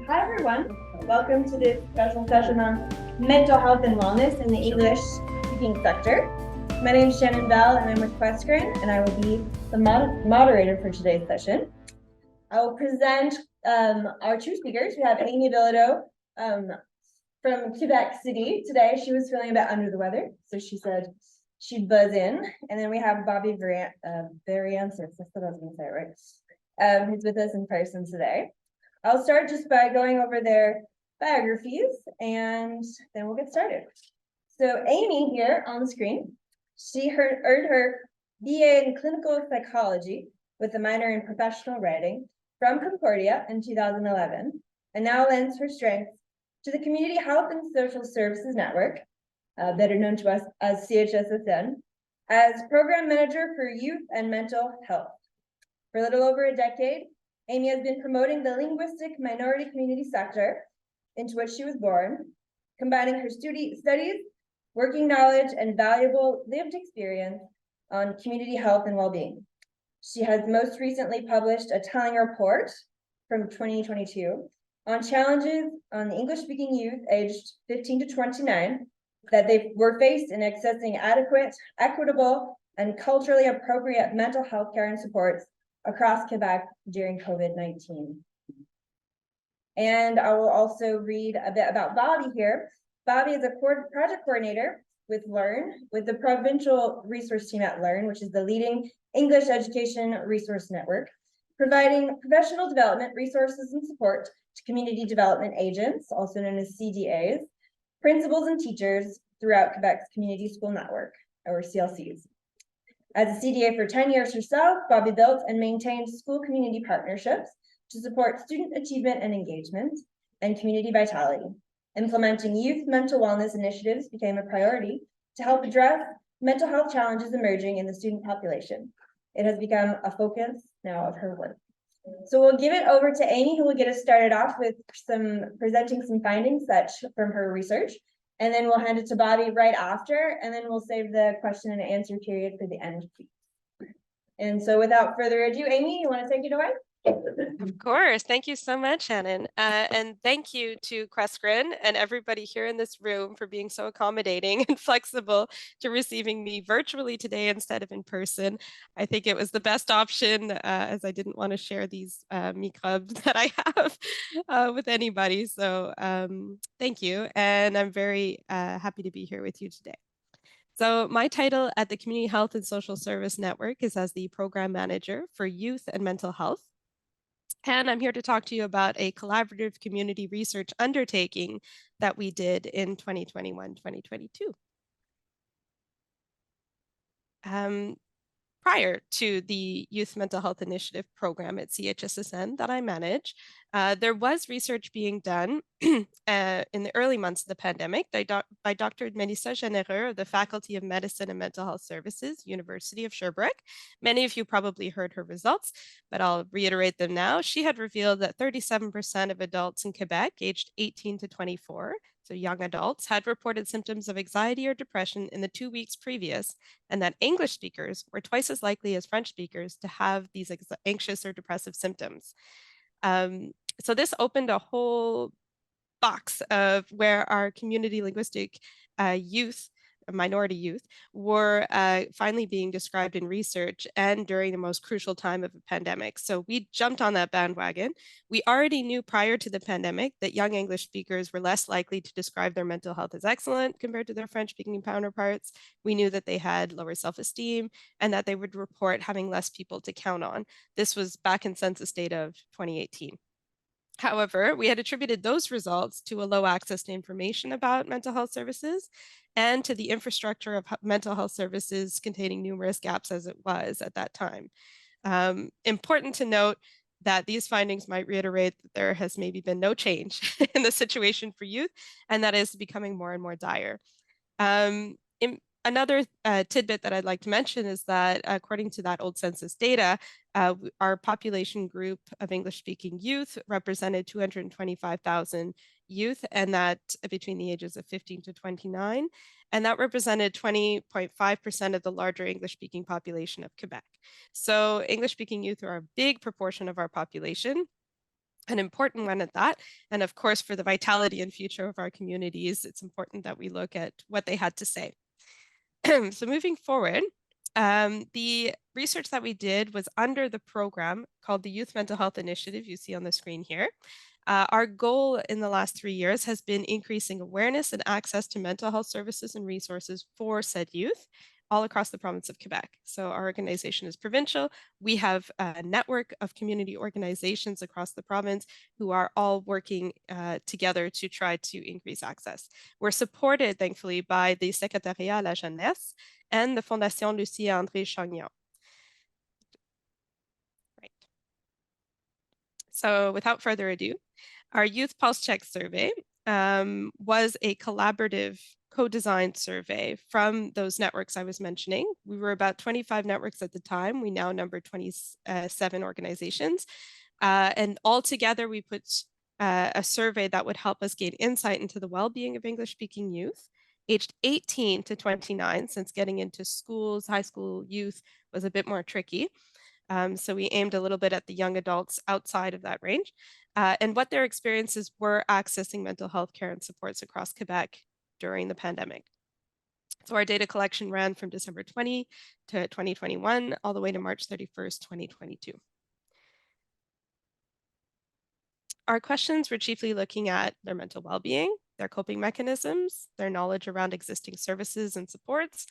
Hi everyone, welcome to this special session on mental health and wellness in the English speaking sector. My name is Shannon Bell and I'm with QUESCREN and I will be the moderator for today's session. I will present our two speakers. We have Amy Bilodeau from Quebec City today. She was feeling a bit under the weather, so she said she'd buzz in. And then we have Bobbie Variantzas, that's what I was gonna say, right? Who's with us in person today. I'll start just by going over their biographies and then we'll get started. So Amy here on the screen, she earned her BA in clinical psychology with a minor in professional writing from Concordia in 2011, and now lends her strengths to the Community Health and Social Services Network, better known to us as CHSSN, as program manager for youth and mental health. For a little over a decade, Amy has been promoting the linguistic minority community sector into which she was born, combining her studies, working knowledge, and valuable lived experience on community health and well-being. She has most recently published a telling report from 2022 on challenges on the English-speaking youth aged 15 to 29 that they were faced in accessing adequate, equitable, and culturally appropriate mental health care and supports across Quebec during COVID-19. And I will also read a bit about Bobbie here. Bobbie is a project coordinator with LEARN, with the provincial resource team at LEARN, which is the leading English education resource network, providing professional development resources and support to community development agents, also known as CDAs, principals and teachers throughout Quebec's community school network, or CLCs. As a CDA for 10 years herself, Bobbie built and maintained school community partnerships to support student achievement and engagement and community vitality. Implementing youth mental wellness initiatives became a priority to help address mental health challenges emerging in the student population. It has become a focus now of her work. So we'll give it over to Amy, who will get us started off with presenting some findings from her research. And then we'll hand it to Bobbie right after, and then we'll save the question and answer period for the end. And so without further ado, Amy, you want to take it away? Of course. Thank you so much, Shannon. And thank you to QUESCREN and everybody here in this room for being so accommodating and flexible to receiving me virtually today instead of in person. I think it was the best option as I didn't want to share these microbes that I have with anybody. So thank you. And I'm very happy to be here with you today. So my title at the Community Health and Social Service Network is as the Program Manager for Youth and Mental Health. And I'm here to talk to you about a collaborative community research undertaking that we did in 2021-2022. Prior to the Youth Mental Health Initiative program at CHSSN that I manage, there was research being done in the early months of the pandemic by Dr. Melissa Genereux of the Faculty of Medicine and Mental Health Services, University of Sherbrooke. Many of you probably heard her results, but I'll reiterate them now. She had revealed that 37% of adults in Quebec aged 18 to 24, so young adults, had reported symptoms of anxiety or depression in the 2 weeks previous, and that English speakers were twice as likely as French speakers to have these anxious or depressive symptoms. So this opened a whole box of where our community linguistic minority youth were finally being described in research and during the most crucial time of a pandemic. So we jumped on that bandwagon. We already knew prior to the pandemic that young English speakers were less likely to describe their mental health as excellent compared to their French-speaking counterparts. We knew that they had lower self-esteem and that they would report having less people to count on. This was back in census data of 2018. However, we had attributed those results to a low access to information about mental health services and to the infrastructure of mental health services containing numerous gaps as it was at that time. Important to note that these findings might reiterate that there has maybe been no change in the situation for youth, and that is becoming more and more dire. Another tidbit that I'd like to mention is that according to that old census data, our population group of English-speaking youth represented 225,000 youth, and that between the ages of 15 to 29, and that represented 20.5% of the larger English-speaking population of Quebec. So English-speaking youth are a big proportion of our population. an important one at that. And of course, for the vitality and future of our communities, it's important that we look at what they had to say. So moving forward, the research that we did was under the program called the Youth Mental Health Initiative you see on the screen here. Our goal in the last 3 years has been increasing awareness and access to mental health services and resources for said youth all across the province of Quebec. So our organization is provincial. We have a network of community organizations across the province who are all working together to try to increase access. We're supported, thankfully, by the Secrétariat à la Jeunesse and the Fondation Lucie André Chagnon. Right. So without further ado, our Youth Pulse Check survey was a collaborative co-designed survey from those networks I was mentioning. We were about 25 networks at the time. We now number 27 organizations. And all together, we put a survey that would help us gain insight into the well-being of English-speaking youth aged 18 to 29, since getting into schools, high school youth was a bit more tricky. So we aimed a little bit at the young adults outside of that range and what their experiences were accessing mental health care and supports across Quebec during the pandemic. So our data collection ran from December 20 to 2021, all the way to March 31st, 2022. Our questions were chiefly looking at their mental well-being, their coping mechanisms, their knowledge around existing services and supports,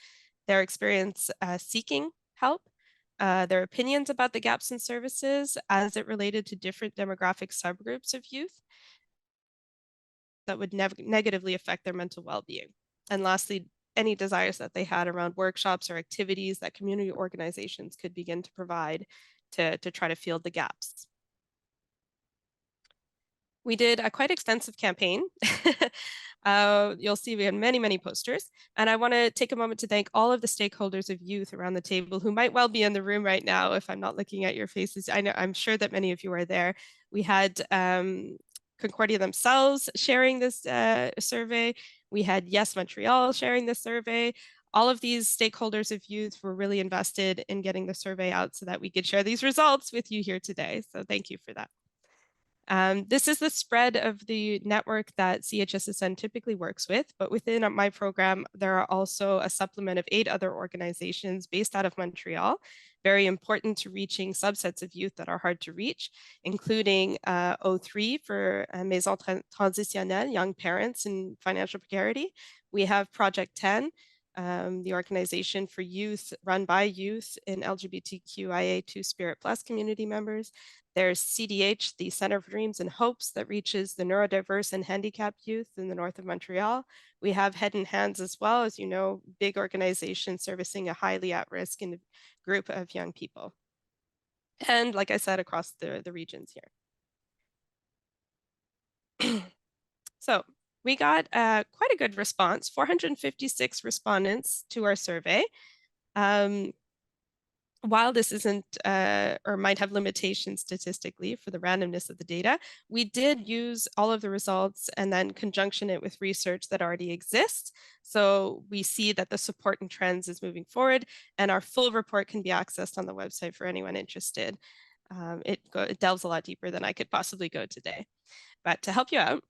their experience seeking help, their opinions about the gaps in services as it related to different demographic subgroups of youth that would negatively affect their mental well-being. And lastly, any desires that they had around workshops or activities that community organizations could begin to provide to try to fill the gaps. We did a quite extensive campaign. You'll see we had many, many posters. And I want to take a moment to thank all of the stakeholders of youth around the table who might well be in the room right now if I'm not looking at your faces. I'm sure that many of you are there. We had Concordia themselves sharing this survey. We had Yes Montreal sharing this survey. All of these stakeholders of youth were really invested in getting the survey out so that we could share these results with you here today. So thank you for that. This is the spread of the network that CHSSN typically works with, but within my program, there are also a supplement of 8 other organizations based out of Montreal, very important to reaching subsets of youth that are hard to reach, including O3 for Maison Transitionnelle, young parents in financial precarity. We have Project 10, the organization for youth run by youth in LGBTQIA2 Spirit Plus community members. There's CDH, the Center for Dreams and Hopes, that reaches the neurodiverse and handicapped youth in the north of Montreal. We have Head in Hands as well, as you know, big organization servicing a highly at-risk group of young people. And like I said, across the regions here. So we got quite a good response, 456 respondents to our survey. While this isn't or might have limitations statistically for the randomness of the data, we did use all of the results and then conjunction it with research that already exists. So we see that the support and trends is moving forward, and our full report can be accessed on the website for anyone interested. It delves a lot deeper than I could possibly go today. But to help you out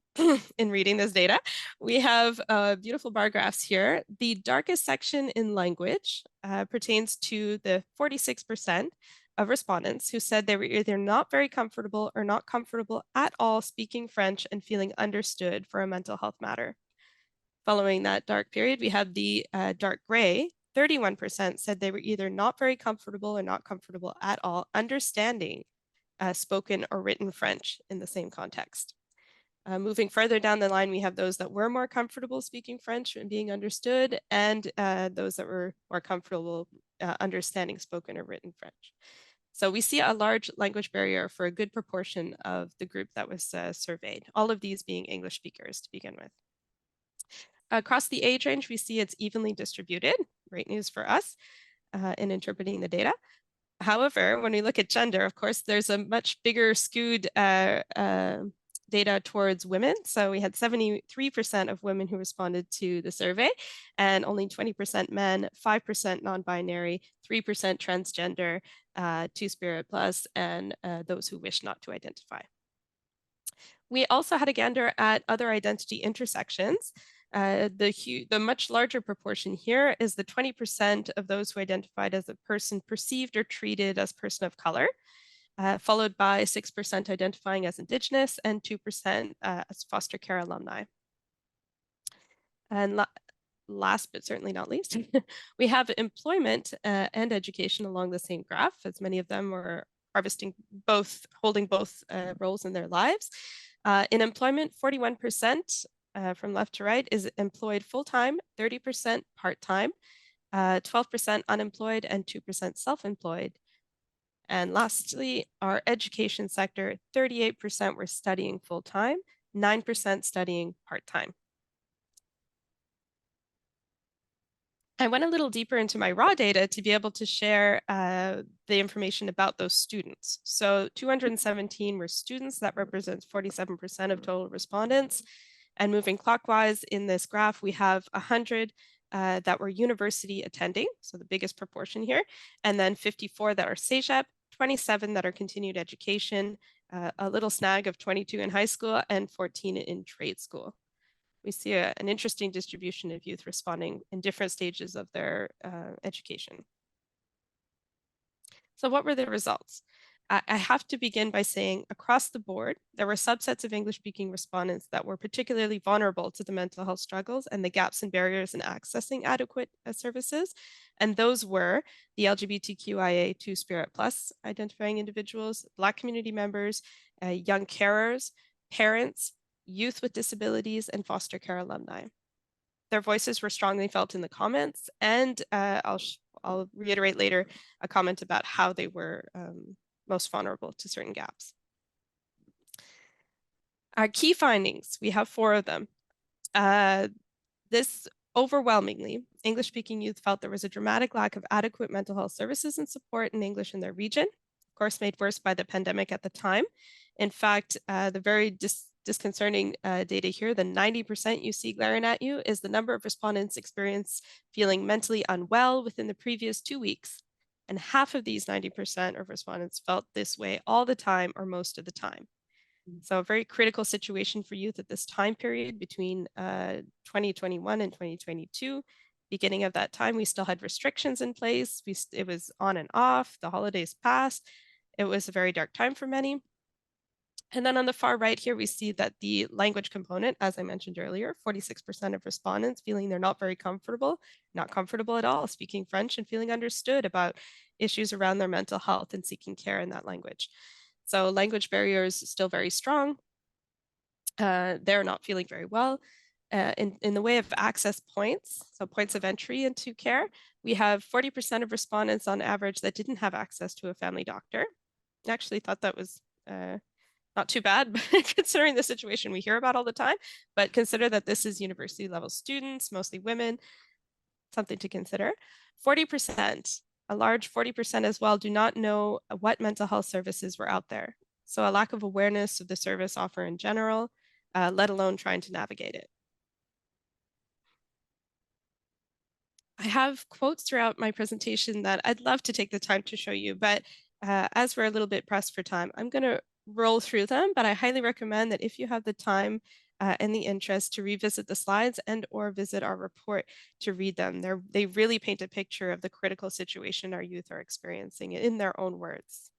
in reading this data, we have beautiful bar graphs here. The darkest section in language pertains to the 46% of respondents who said they were either not very comfortable or not comfortable at all speaking French and feeling understood for a mental health matter. Following that dark period, we have the dark gray. 31% said they were either not very comfortable or not comfortable at all understanding spoken or written French in the same context. Moving further down the line, we have those that were more comfortable speaking French and being understood, and those that were more comfortable understanding spoken or written French. So we see a large language barrier for a good proportion of the group that was surveyed, all of these being English speakers to begin with. Across the age range, we see it's evenly distributed, great news for us in interpreting the data. However, when we look at gender, of course, there's a much bigger skewed data towards women. So we had 73% of women who responded to the survey, and only 20% men, 5% non-binary, 3% transgender, 2 Spirit Plus, and those who wish not to identify. We also had a gander at other identity intersections. The much larger proportion here is the 20% of those who identified as a person perceived or treated as person of color, followed by 6% identifying as Indigenous and 2% as foster care alumni. And last but certainly not least, we have employment and education along the same graph, as many of them were holding both roles in their lives. In employment, 41% from left to right is employed full-time, 30% part-time, 12% unemployed, and 2% self-employed. And lastly, our education sector, 38% were studying full-time, 9% studying part-time. I went a little deeper into my raw data to be able to share the information about those students. So 217 were students, that represents 47% of total respondents. And moving clockwise in this graph, we have 100 that were university attending, so the biggest proportion here, and then 54 that are CEGEP, 27 that are continued education, a little snag of 22 in high school, and 14 in trade school. We see an interesting distribution of youth responding in different stages of their education. So what were the results? I have to begin by saying across the board, there were subsets of English-speaking respondents that were particularly vulnerable to the mental health struggles and the gaps and barriers in accessing adequate services. And those were the LGBTQIA Two-Spirit Plus identifying individuals, Black community members, young carers, parents, youth with disabilities, and foster care alumni. Their voices were strongly felt in the comments, and I'll reiterate later a comment about how they were most vulnerable to certain gaps. Our key findings, we have 4 of them. This overwhelmingly, English-speaking youth felt there was a dramatic lack of adequate mental health services and support in English in their region, of course made worse by the pandemic at the time. In fact, the very disconcerting data here, the 90% you see glaring at you is the number of respondents experienced feeling mentally unwell within the previous 2 weeks. And half of these 90% of respondents felt this way all the time or most of the time. So a very critical situation for youth at this time period between 2021 and 2022. Beginning of that time, we still had restrictions in place. It was on and off, the holidays passed. It was a very dark time for many. And then on the far right here, we see that the language component, as I mentioned earlier, 46% of respondents feeling they're not very comfortable, not comfortable at all, speaking French and feeling understood about issues around their mental health and seeking care in that language. So language barriers still very strong. They're not feeling very well. In the way of access points, so points of entry into care, we have 40% of respondents on average that didn't have access to a family doctor. I actually thought that was not too bad, considering the situation we hear about all the time, but consider that this is university level students, mostly women, something to consider. 40%, a large 40% as well, do not know what mental health services were out there. So a lack of awareness of the service offer in general, let alone trying to navigate it. I have quotes throughout my presentation that I'd love to take the time to show you, but as we're a little bit pressed for time, I'm going to roll through them, but I highly recommend that if you have the time and the interest to revisit the slides and or visit our report to read them. They really paint a picture of the critical situation our youth are experiencing in their own words.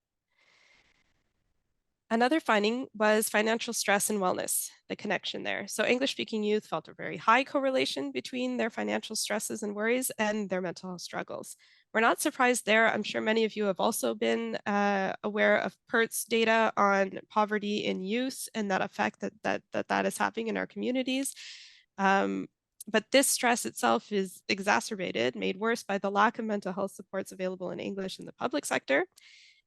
Another finding was financial stress and wellness, the connection there. So English-speaking youth felt a very high correlation between their financial stresses and worries and their mental health struggles. We're not surprised there. I'm sure many of you have also been aware of PERT's data on poverty in youth and that effect that is having in our communities. But this stress itself is exacerbated, made worse by the lack of mental health supports available in English in the public sector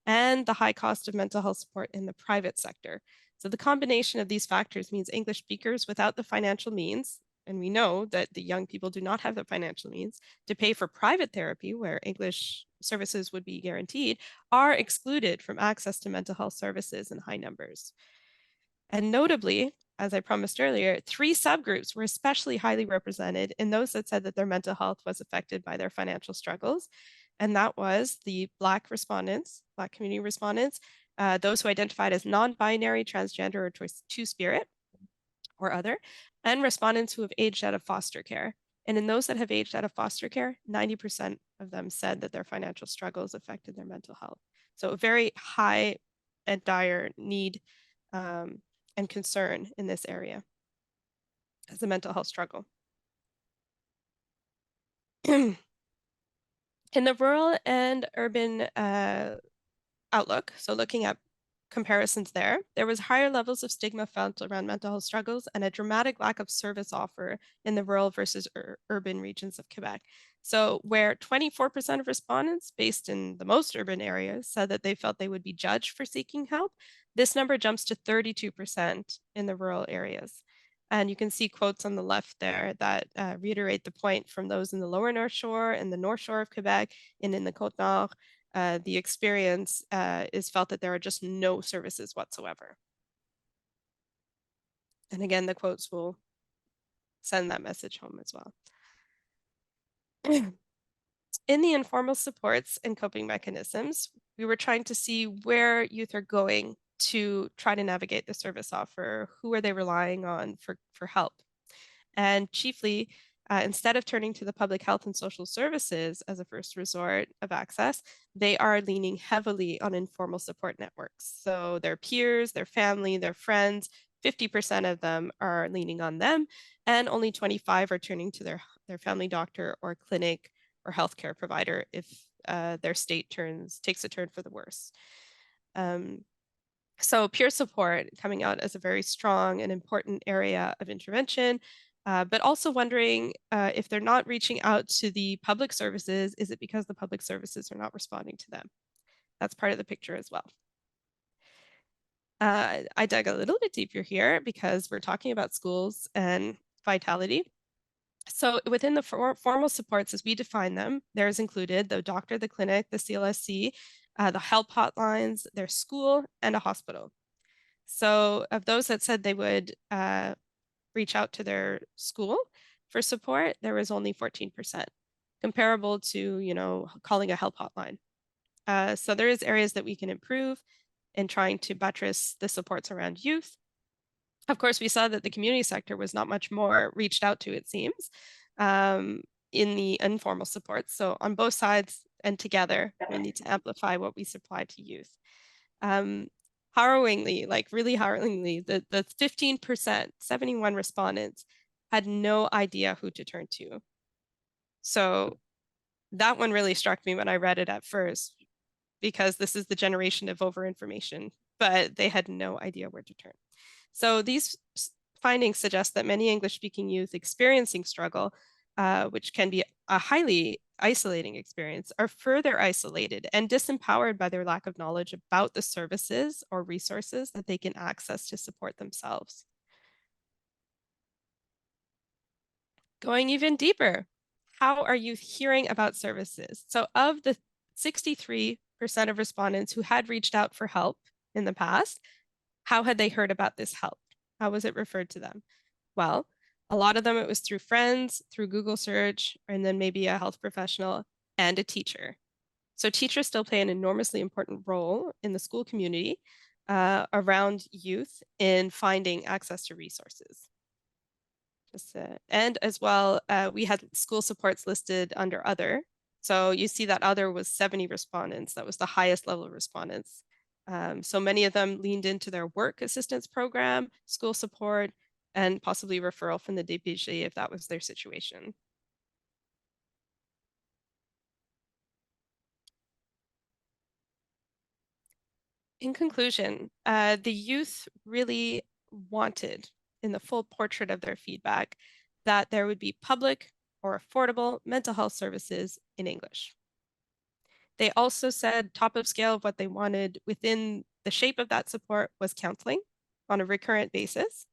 and the high cost of mental health support in the private sector. So the combination of these factors means English speakers without the financial means, and we know that the young people do not have the financial means to pay for private therapy where English services would be guaranteed, are excluded from access to mental health services in high numbers. And notably, as I promised earlier, 3 subgroups were especially highly represented in those that said that their mental health was affected by their financial struggles. And that was the Black respondents, Black community respondents, those who identified as non-binary, transgender, or two-spirit or other, and respondents who have aged out of foster care. And in those that have aged out of foster care, 90% of them said that their financial struggles affected their mental health. So a very high and dire need and concern in this area as a mental health struggle. In the rural and urban outlook, so looking at comparisons there was higher levels of stigma felt around mental health struggles and a dramatic lack of service offer in the rural versus urban regions of Quebec. So where 24% of respondents based in the most urban areas said that they felt they would be judged for seeking help, this number jumps to 32% in the rural areas. And you can see quotes on the left there that reiterate the point from those in the lower North Shore and the North Shore of Quebec and in the Côte-Nord. The experience is felt that there are just no services whatsoever. And again, the quotes will send that message home as well. In the informal supports and coping mechanisms, we were trying to see where youth are going to try to navigate the service offer. Who are they relying on for help? And chiefly, instead of turning to the public health and social services as a first resort of access, they are leaning heavily on informal support networks. So their peers, their family, their friends, 50% of them are leaning on them, and only 25 are turning to their family doctor or clinic or healthcare provider if their state takes a turn for the worse. So peer support coming out as a very strong and important area of intervention, but also wondering if they're not reaching out to the public services, is it because the public services are not responding to them? That's part of the picture as well. I dug a little bit deeper here because we're talking about schools and vitality. So within the formal supports as we define them, there's included the doctor, the clinic, the CLSC, the help hotlines, their school, and a hospital. So of those that said they would reach out to their school for support, there was only 14%, comparable to, you know, calling a help hotline. So there is areas that we can improve in trying to buttress the supports around youth. Of course, we saw that the community sector was not much more reached out to, it seems, in the informal supports. So on both sides and together, we need to amplify what we supply to youth. Harrowingly, like really harrowingly, the 15%, 71 respondents had no idea who to turn to. So that one really struck me when I read it at first, because this is the generation of overinformation, but they had no idea where to turn. So these findings suggest that many English-speaking youth experiencing struggle, which can be a highly isolating experience, are further isolated and disempowered by their lack of knowledge about the services or resources that they can access to support themselves. Going even deeper, how are youth hearing about services? So of the 63% of respondents who had reached out for help in the past, how had they heard about this help? How was it referred to them? Well, a lot of them, it was through friends, through Google search, and then maybe a health professional and a teacher. So teachers still play an enormously important role in the school community around youth in finding access to resources. And as well, we had school supports listed under other. So you see that other was 70 respondents. That was the highest level of respondents. So many of them leaned into their work assistance program, school support, and possibly referral from the DPG if that was their situation. In conclusion, the youth really wanted, in the full portrait of their feedback, that there would be public or affordable mental health services in English. They also said top of scale of what they wanted within the shape of that support was counseling on a recurrent basis.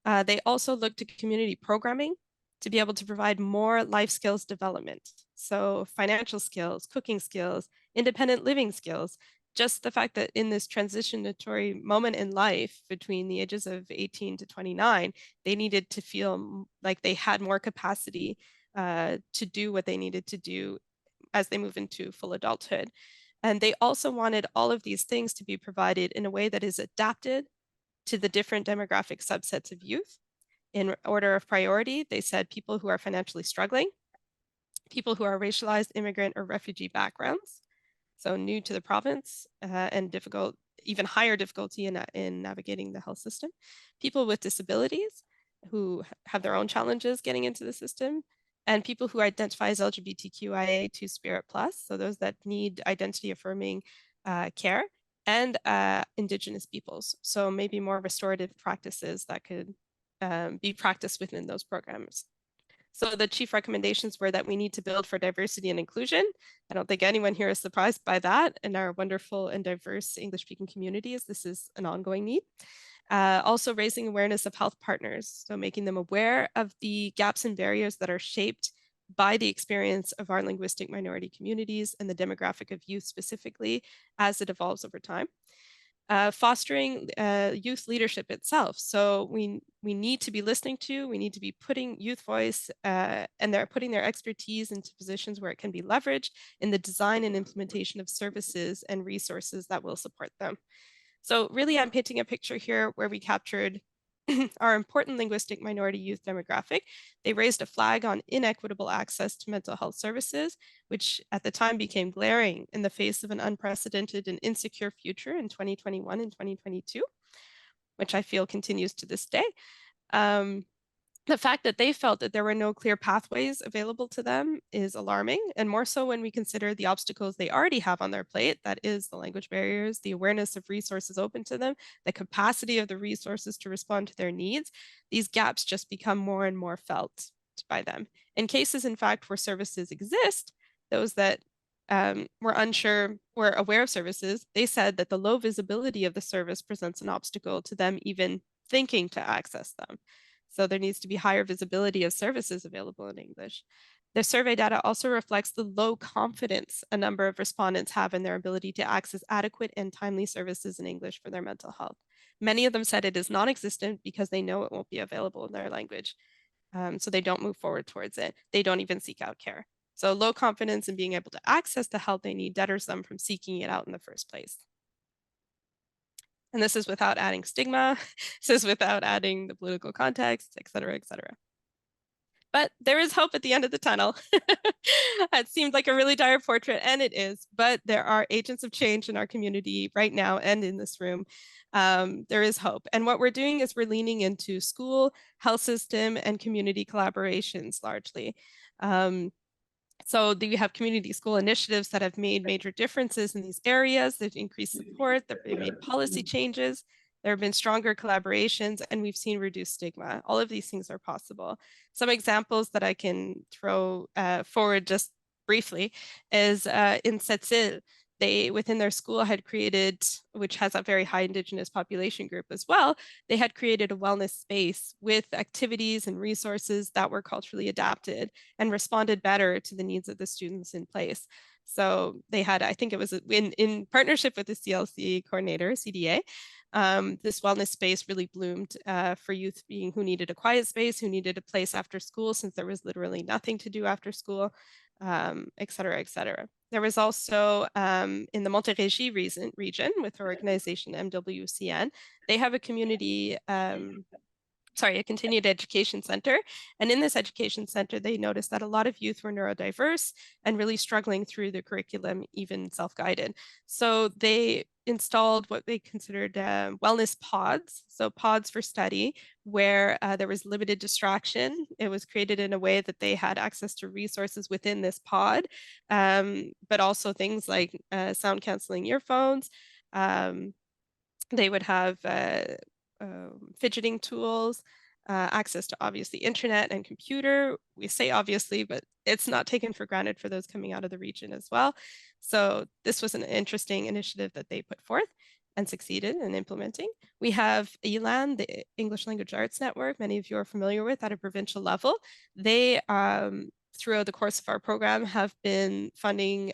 They also looked to community programming to be able to provide more life skills development. So financial skills, cooking skills, independent living skills, just the fact that in this transitionatory moment in life between the ages of 18 to 29, they needed to feel like they had more capacity to do what they needed to do as they move into full adulthood. And they also wanted all of these things to be provided in a way that is adapted to the different demographic subsets of youth. In order of priority, they said people who are financially struggling, people who are racialized, immigrant, or refugee backgrounds, so new to the province and difficult, even higher difficulty in navigating the health system, people with disabilities who have their own challenges getting into the system, and people who identify as LGBTQIA 2 Spirit Plus, so those that need identity affirming care, and Indigenous peoples, so maybe more restorative practices that could be practiced within those programs. So the chief recommendations were that we need to build for diversity and inclusion. I don't think anyone here is surprised by that. In our wonderful and diverse English-speaking communities, this is an ongoing need. Also raising awareness of health partners, so making them aware of the gaps and barriers that are shaped by the experience of our linguistic minority communities and the demographic of youth specifically as it evolves over time. Fostering youth leadership itself. So we need to be listening to, we need to be putting youth voice and they're putting their expertise into positions where it can be leveraged in the design and implementation of services and resources that will support them. So really I'm painting a picture here where we captured our important linguistic minority youth demographic. They raised a flag on inequitable access to mental health services, which at the time became glaring in the face of an unprecedented and insecure future in 2021 and 2022, which I feel continues to this day. The fact that they felt that there were no clear pathways available to them is alarming, and more so when we consider the obstacles they already have on their plate, that is the language barriers, the awareness of resources open to them, the capacity of the resources to respond to their needs. These gaps just become more and more felt by them. In cases, in fact, where services exist, those that were unsure, were aware of services, they said that the low visibility of the service presents an obstacle to them even thinking to access them. So there needs to be higher visibility of services available in English. The survey data also reflects the low confidence a number of respondents have in their ability to access adequate and timely services in English for their mental health. Many of them said it is non-existent because they know it won't be available in their language. So they don't move forward towards it. They don't even seek out care. So low confidence in being able to access the help they need deters them from seeking it out in the first place. And this is without adding stigma. This is without adding the political context, et cetera, et cetera. But there is hope at the end of the tunnel. It seemed like a really dire portrait, and it is, but there are agents of change in our community right now and in this room. There is hope. And what we're doing is we're leaning into school, health system, and community collaborations largely. So we have community school initiatives that have made major differences in these areas. They've increased support, they've made policy changes, there have been stronger collaborations, and we've seen reduced stigma. All of these things are possible. Some examples that I can throw forward just briefly is in Sept-Îles, they, within their school, had created, which has a very high Indigenous population group as well, they had created a wellness space with activities and resources that were culturally adapted and responded better to the needs of the students in place. So they had, I think it was in partnership with the CLC coordinator, CDA, this wellness space really bloomed for youth who needed a quiet space, who needed a place after school since there was literally nothing to do after school, et cetera, et cetera. There was also in the Montérégie region with our organization MWCN, they have a community, a continued education center. And in this education center, they noticed that a lot of youth were neurodiverse and really struggling through the curriculum, even self-guided. So they installed what they considered wellness pods, so pods for study, where there was limited distraction. It was created in a way that they had access to resources within this pod, but also things like sound canceling earphones. They would have fidgeting tools, access to obviously internet and computer. We say obviously, but it's not taken for granted for those coming out of the region as well. So this was an interesting initiative that they put forth and succeeded in implementing. We have ELAN, the English Language Arts Network, many of you are familiar with at a provincial level. They throughout the course of our program have been funding,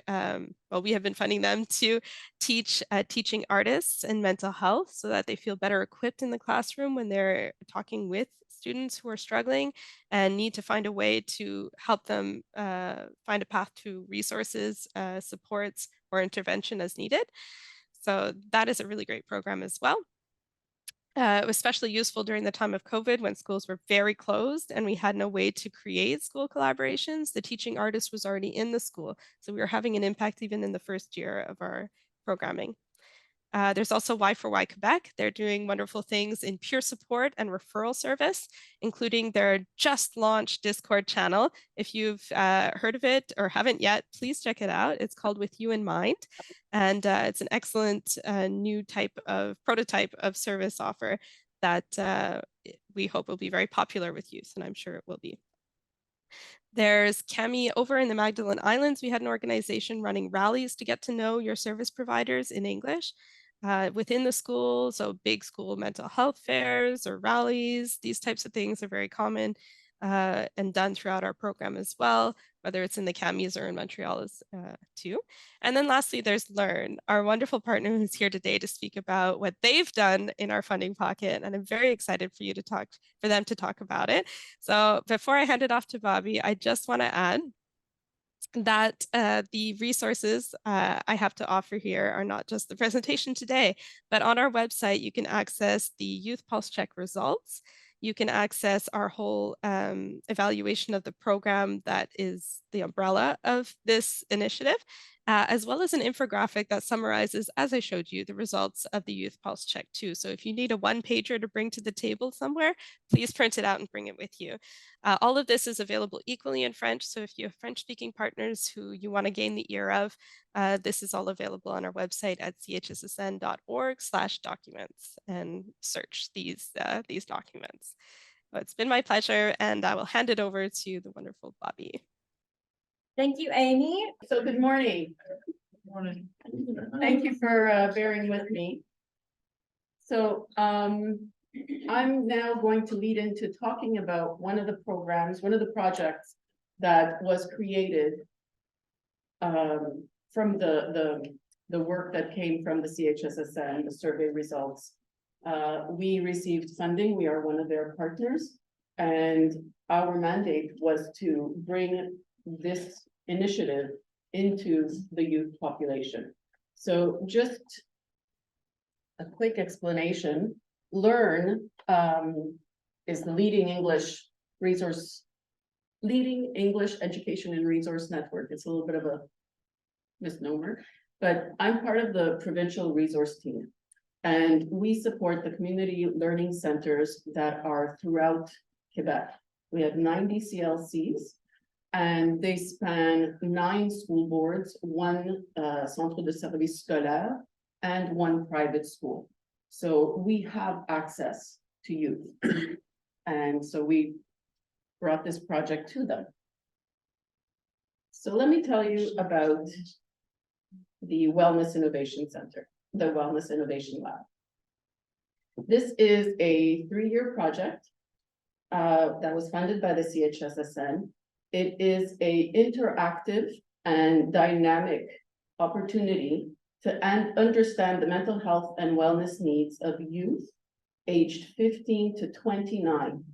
we have been funding them to teach teaching artists and mental health so that they feel better equipped in the classroom when they're talking with students who are struggling and need to find a way to help them find a path to resources, supports, or intervention as needed. So that is a really great program as well. It was especially useful during the time of COVID when schools were very closed and we had no way to create school collaborations. The teaching artist was already in the school, so we were having an impact even in the first year of our programming. There's also Y4Y Quebec. They're doing wonderful things in peer support and referral service, including their just launched Discord channel. If you've heard of it or haven't yet, please check it out. It's called With You in Mind. And it's an excellent new type of prototype of service offer that we hope will be very popular with youth, and I'm sure it will be. There's Cami over in the Magdalen Islands. We had an organization running rallies to get to know your service providers in English within the school. So big school mental health fairs or rallies, these types of things are very common and done throughout our program as well, whether it's in the CAMIs or in Montreal too. And then lastly, there's Learn, our wonderful partner who's here today to speak about what they've done in our funding pocket. And I'm very excited for them to talk about it. So before I hand it off to Bobbie, I just want to add that the resources I have to offer here are not just the presentation today, but on our website, you can access the Youth Pulse Check results. You can access our whole evaluation of the program that is the umbrella of this initiative, as well as an infographic that summarizes, as I showed you, the results of the Youth Pulse Check too. So if you need a one-pager to bring to the table somewhere, please print it out and bring it with you. All of this is available equally in French. So if you have French-speaking partners who you want to gain the ear of, this is all available on our website at chssn.org/documents and search these documents. Well, it's been my pleasure, and I will hand it over to the wonderful Bobbie. Thank you, Amy. So good morning. Good morning. Thank you for bearing with me. So I'm now going to lead into talking about one of the projects that was created from the work that came from the CHSSN, the survey results. We received funding. We are one of their partners, and our mandate was to bring this initiative into the youth population. So just a quick explanation. Learn is the leading English education and resource network. It's a little bit of a misnomer, but I'm part of the provincial resource team, and we support the community learning centers that are throughout Quebec. We have 90 CLCs, and they span 9 school boards, 1 centre de service scolaire, and 1 private school. So we have access to youth. And so we brought this project to them. So let me tell you about the Wellness Innovation Center, the Wellness Innovation Lab. This is a 3-year project that was funded by the CHSSN. It is an interactive and dynamic opportunity to understand the mental health and wellness needs of youth aged 15 to 29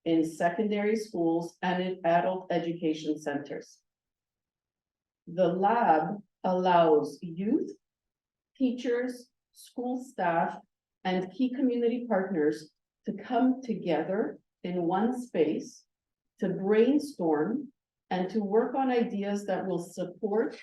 in secondary schools and in adult education centers. The lab allows youth, teachers, school staff, and key community partners to come together in one space to brainstorm and to work on ideas that will support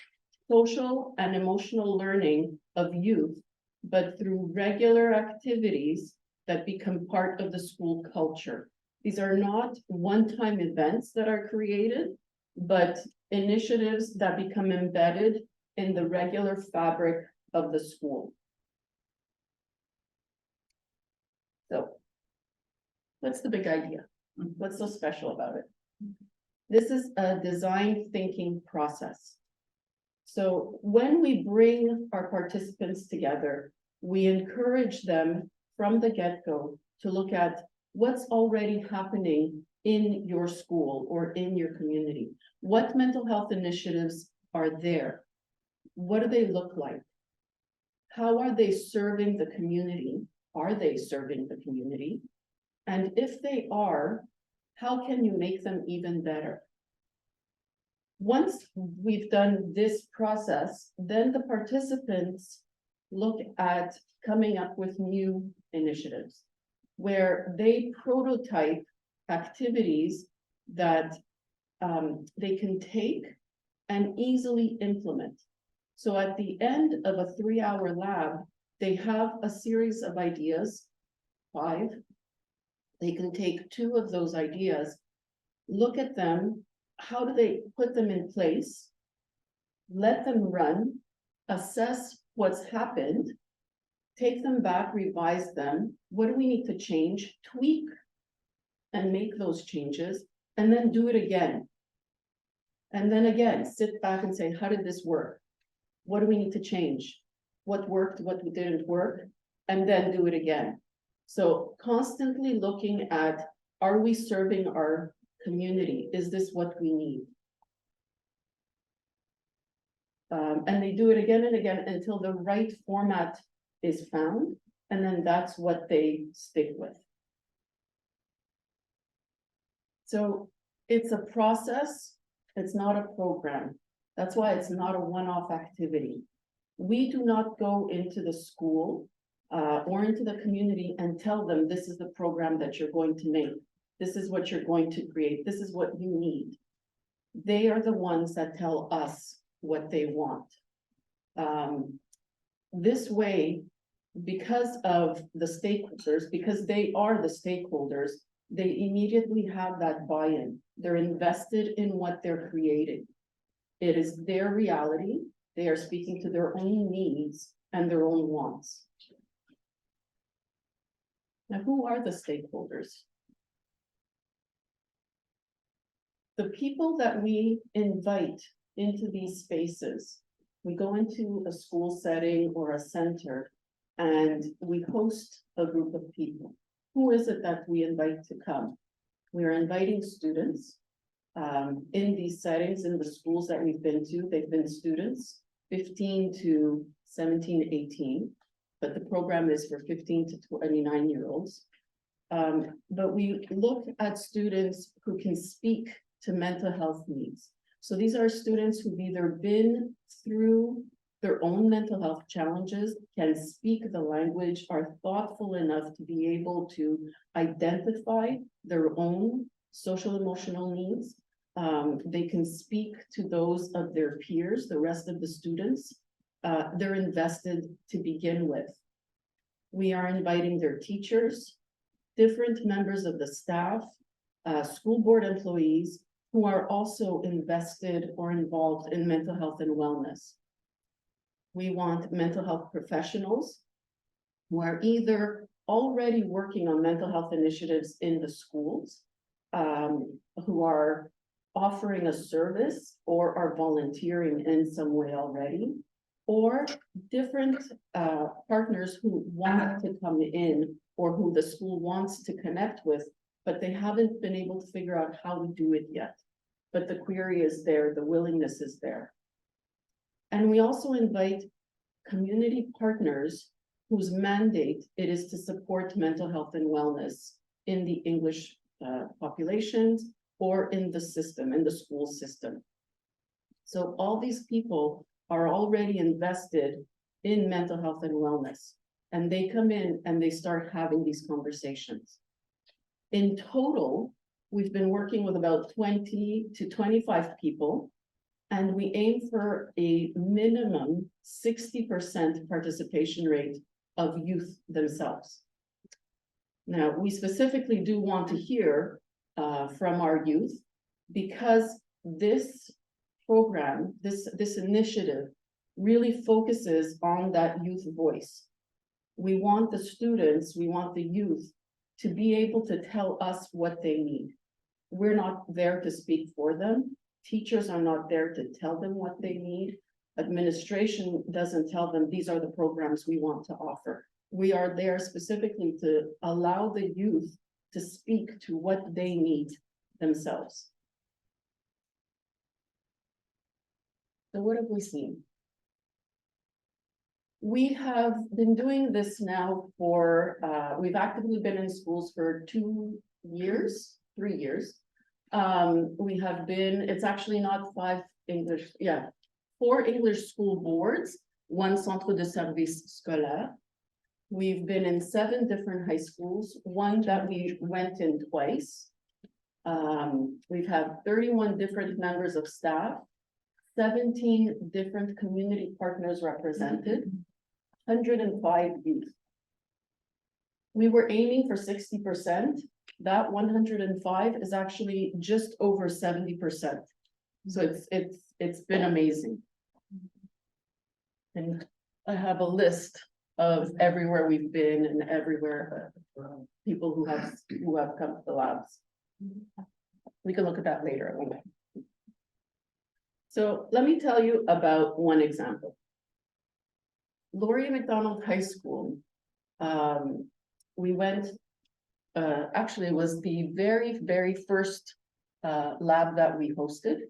social and emotional learning of youth, but through regular activities that become part of the school culture. These are not one-time events that are created, but initiatives that become embedded in the regular fabric of the school. So, what's the big idea? What's so special about it? This is a design thinking process. So when we bring our participants together, we encourage them from the get-go to look at what's already happening in your school or in your community? What mental health initiatives are there? What do they look like? How are they serving the community? Are they serving the community? And if they are, how can you make them even better? Once we've done this process, then the participants look at coming up with new initiatives where they prototype activities that they can take and easily implement. So at the end of a 3-hour lab, they have a series of ideas, 5. They can take 2 of those ideas, look at them, how do they put them in place, let them run, assess what's happened, take them back, revise them, what do we need to change, tweak, and make those changes, and then do it again. And then again, sit back and say, how did this work? What do we need to change? What worked, what didn't work? And then do it again. So constantly looking at, are we serving our community? Is this what we need? And they do it again and again until the right format is found. And then that's what they stick with. So it's a process. It's not a program. That's why it's not a one-off activity. We do not go into the school or into the community and tell them this is the program that you're going to make. This is what you're going to create. This is what you need. They are the ones that tell us what they want. This way, because of the stakeholders, because they are the stakeholders, they immediately have that buy-in. They're invested in what they're creating. It is their reality. They are speaking to their own needs and their own wants. Now, who are the stakeholders? The people that we invite into these spaces, we go into a school setting or a center and we host a group of people. Who is it that we invite to come? We are inviting students in these settings, in the schools that we've been to. They've been students, 15 to 17, 18, but the program is for 15 to 29-year-olds. But we look at students who can speak to mental health needs. So these are students who've either been through their own mental health challenges, can speak the language, are thoughtful enough to be able to identify their own social emotional needs. They can speak to those of their peers, the rest of the students. They're invested to begin with. We are inviting their teachers, different members of the staff, school board employees who are also invested or involved in mental health and wellness. We want mental health professionals who are either already working on mental health initiatives in the schools, who are offering a service or are volunteering in some way already, or different partners who want to come in or who the school wants to connect with, but they haven't been able to figure out how to do it yet. But the query is there, the willingness is there. And we also invite community partners whose mandate it is to support mental health and wellness in the English populations or in the system, in the school system. So all these people are already invested in mental health and wellness, and they come in and they start having these conversations. In total, we've been working with about 20 to 25 people, and we aim for a minimum 60% participation rate of youth themselves. Now, we specifically do want to hear from our youth, because this program, this initiative really focuses on that youth voice. We want the students, we want the youth to be able to tell us what they need. We're not there to speak for them. Teachers are not there to tell them what they need. Administration doesn't tell them these are the programs we want to offer. We are there specifically to allow the youth to speak to what they need themselves. So what have we seen? We have been doing this now for, we've actively been in schools for 3 years. We have been, it's actually not 4 English school boards, 1 centre de service scolaire. We've been in 7 different high schools, 1 that we went in twice. We've had 31 different members of staff, 17 different community partners represented, 105 youth. We were aiming for 60%. That 105 is actually just over 70%. So it's been amazing. And I have a list of everywhere we've been and everywhere people who have come to the labs. We can look at that later. So let me tell you about one example. Laurier McDonald High School. We went, actually it was the very first lab that we hosted.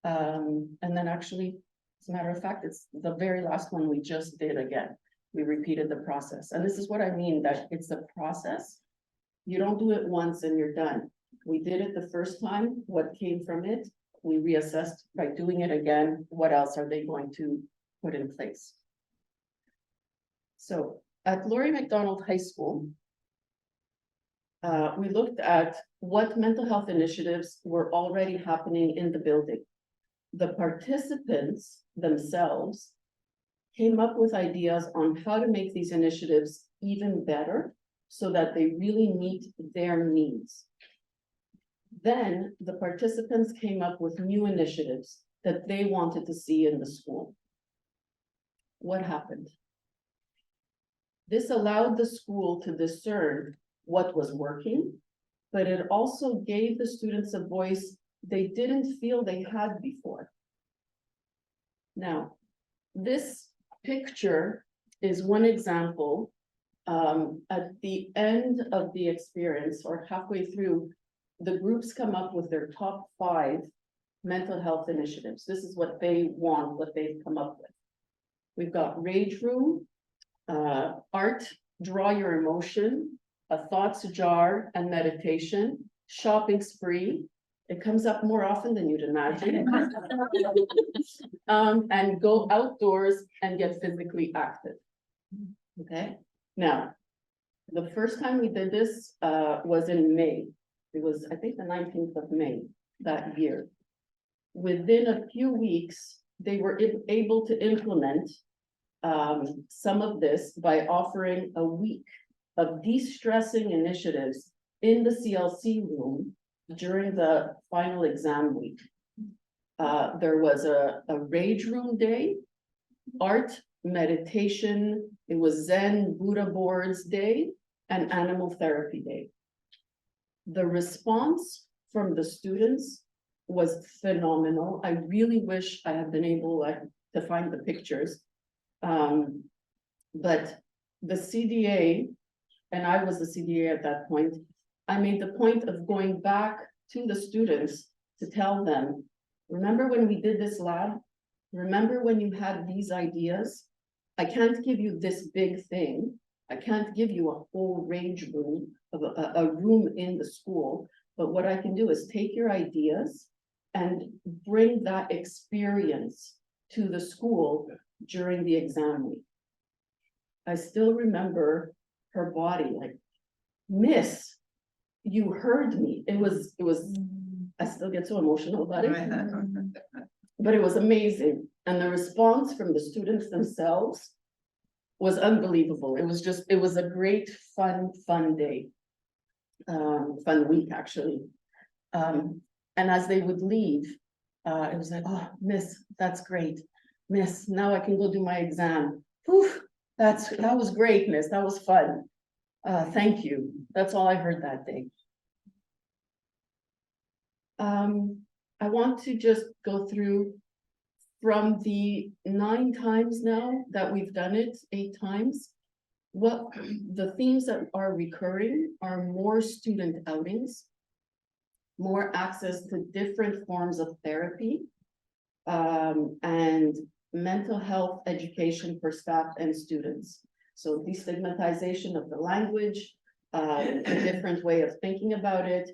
And then actually, as a matter of fact, it's the very last one we just did again. We repeated the process. And this is what I mean, that it's a process. You don't do it once and you're done. We did it the first time. What came from it, we reassessed by doing it again. What else are they going to put in place? So at Laurier McDonald High School, we looked at what mental health initiatives were already happening in the building. The participants themselves came up with ideas on how to make these initiatives even better so that they really meet their needs. Then the participants came up with new initiatives that they wanted to see in the school. What happened? This allowed the school to discern what was working, but it also gave the students a voice they didn't feel they had before. Now, this picture is one example. At the end of the experience, or halfway through, the groups come up with their top 5 mental health initiatives. This is what they want, what they've come up with. We've got rage room, art, draw your emotion, a thoughts jar and meditation, shopping spree. It comes up more often than you'd imagine. And go outdoors and get physically active. Okay, now, the first time we did this was in May. It was, I think, the 19th of May that year. Within a few weeks, they were able to implement some of this by offering a week of de-stressing initiatives in the CLC room during the final exam week. There was a rage room day, art, meditation, it was Zen Buddha boards day, and animal therapy day. The response from the students was phenomenal. I really wish I had been able to find the pictures. But the CDA, and I was the CDA at that point, I made the point of going back to the students to tell them, remember when we did this lab? Remember when you had these ideas? I can't give you this big thing. I can't give you a whole rage room, of a room in the school, but what I can do is take your ideas and bring that experience to the school during the exam week. I still remember her body, like, Miss, you heard me. It was, I still get so emotional about it, but it was amazing. And the response from the students themselves was unbelievable. It was a great, fun day. Fun week, actually. And as they would leave, it was like, oh, Miss, that's great. Miss, now I can go do my exam. Whew, that was great, Miss, that was fun. Thank you. That's all I heard that day. I want to just go through from the 9 times now that we've done it, 8 times. What the themes that are recurring are more student outings, more access to different forms of therapy, and mental health education for staff and students. So destigmatization of the language, a different way of thinking about it,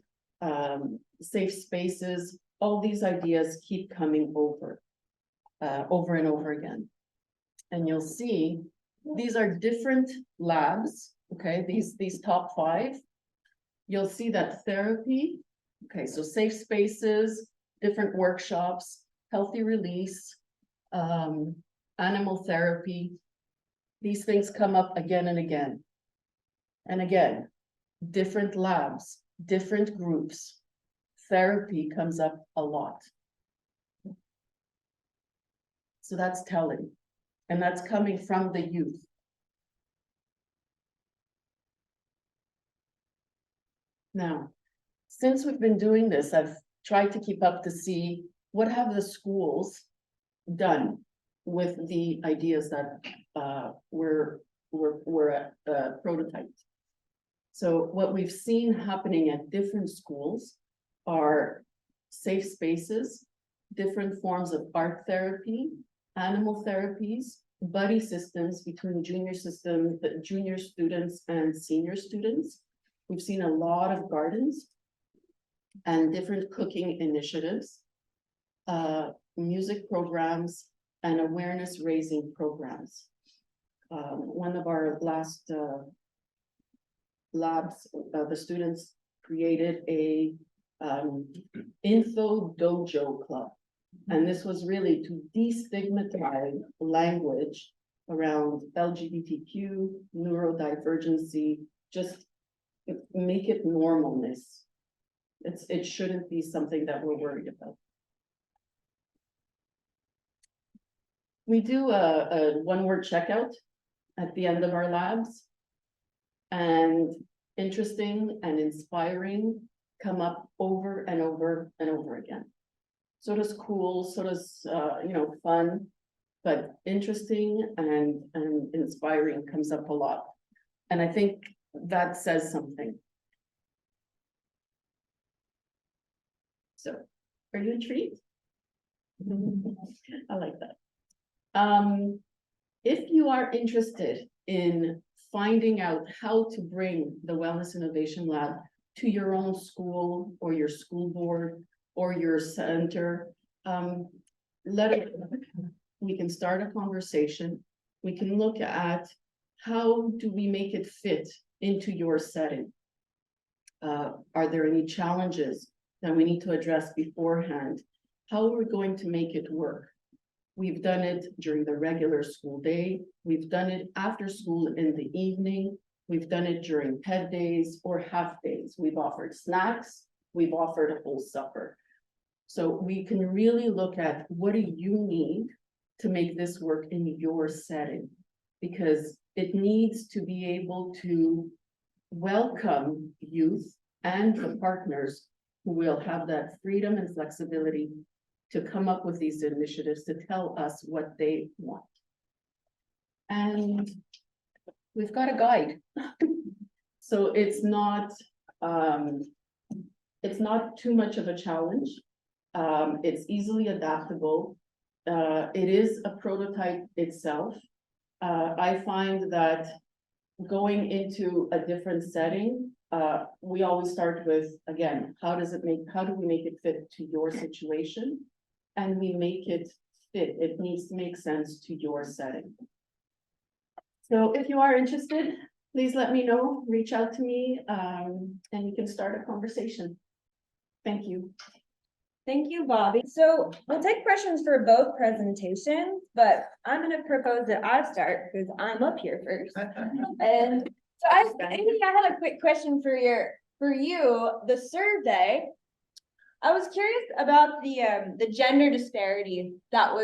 safe spaces, all these ideas keep coming over and over again. And you'll see, these are different labs, okay, these top 5. You'll see that therapy, okay, so safe spaces, different workshops, healthy release, animal therapy, these things come up again and again. And again, different labs, different groups, therapy comes up a lot. So that's telling, and that's coming from the youth. Now, since we've been doing this, I've tried to keep up to see what have the schools done with the ideas that were prototyped. So what we've seen happening at different schools are safe spaces, different forms of art therapy, animal therapies, buddy systems between junior students and senior students. We've seen a lot of gardens and different cooking initiatives, music programs, and awareness raising programs. One of our last labs, the students created a info dojo club. And this was really to destigmatize language around LGBTQ, neurodivergency, just make it normalness. It shouldn't be something that we're worried about. We do a one-word checkout at the end of our labs, and interesting and inspiring come up over and over and over again. So does cool, so does fun, but interesting and inspiring comes up a lot. And I think that says something. So, are you intrigued? I like that. If you are interested in finding out how to bring the Wellness Innovation Lab to your own school or your school board or your center, let us know. We can start a conversation. We can look at how do we make it fit into your setting. Are there any challenges that we need to address beforehand? How are we going to make it work? We've done it during the regular school day. We've done it after school in the evening. We've done it during ped days or half days. We've offered snacks. We've offered a whole supper. So we can really look at what do you need to make this work in your setting, because it needs to be able to welcome youth and the partners who will have that freedom and flexibility to come up with these initiatives to tell us what they want. And we've got a guide. So it's not too much of a challenge. It's easily adaptable. It is a prototype itself. I find that going into a different setting, we always start with, again, how do we make it fit to your situation? And we make it fit. It needs to make sense to your setting. So if you are interested, please let me know, reach out to me, and we can start a conversation. Thank you. Thank you, Bobbie. So we'll take questions for both presentations, but I'm going to propose that I start because I'm up here first. And so I had a quick question for you. The survey, I was curious about the gender disparity that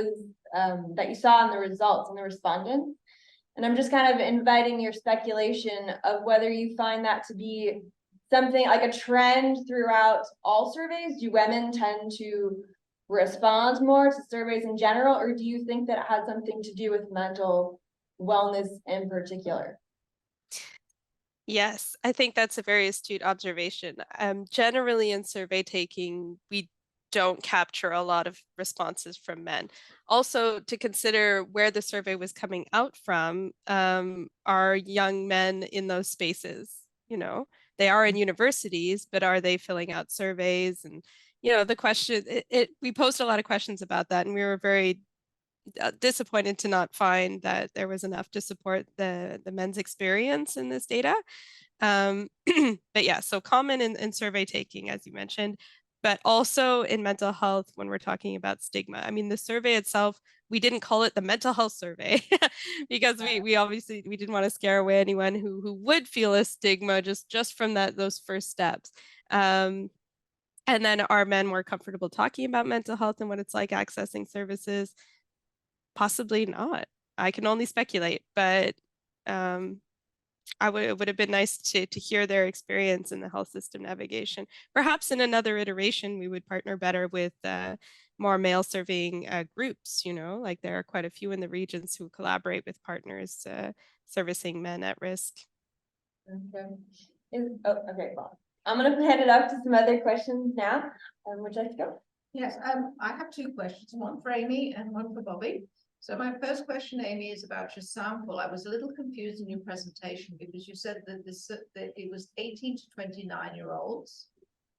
you saw in the results and the respondents. And I'm just kind of inviting your speculation of whether you find that to be something like a trend throughout all surveys. Do women tend to respond more to surveys in general, or do you think that it had something to do with mental wellness in particular? Yes, I think that's a very astute observation. Generally in survey taking, we don't capture a lot of responses from men. Also, to consider where the survey was coming out from, are young men in those spaces, you know, they are in universities, but are they filling out surveys? And, you know, the question, we posed a lot of questions about that, and we were very disappointed to not find that there was enough to support the men's experience in this data. But yeah, so common in survey taking, as you mentioned, but also in mental health when we're talking about stigma. I mean, the survey itself, we didn't call it the mental health survey because we obviously we didn't want to scare away anyone who would feel a stigma just from those first steps. And then are men more comfortable talking about mental health and what it's like accessing services? Possibly not. I can only speculate, but it would have been nice to hear their experience in the health system navigation. Perhaps in another iteration, we would partner better with more male serving groups, you know, like there are quite a few in the regions who collaborate with partners servicing men at risk. Okay. Okay, well, I'm gonna head it up to some other questions now. Would you like to go? Yes, I have two questions, one for Amy and one for Bobbie. So my first question, Amy, is about your sample. I was a little confused in your presentation because you said that that it was 18 to 29-year-olds,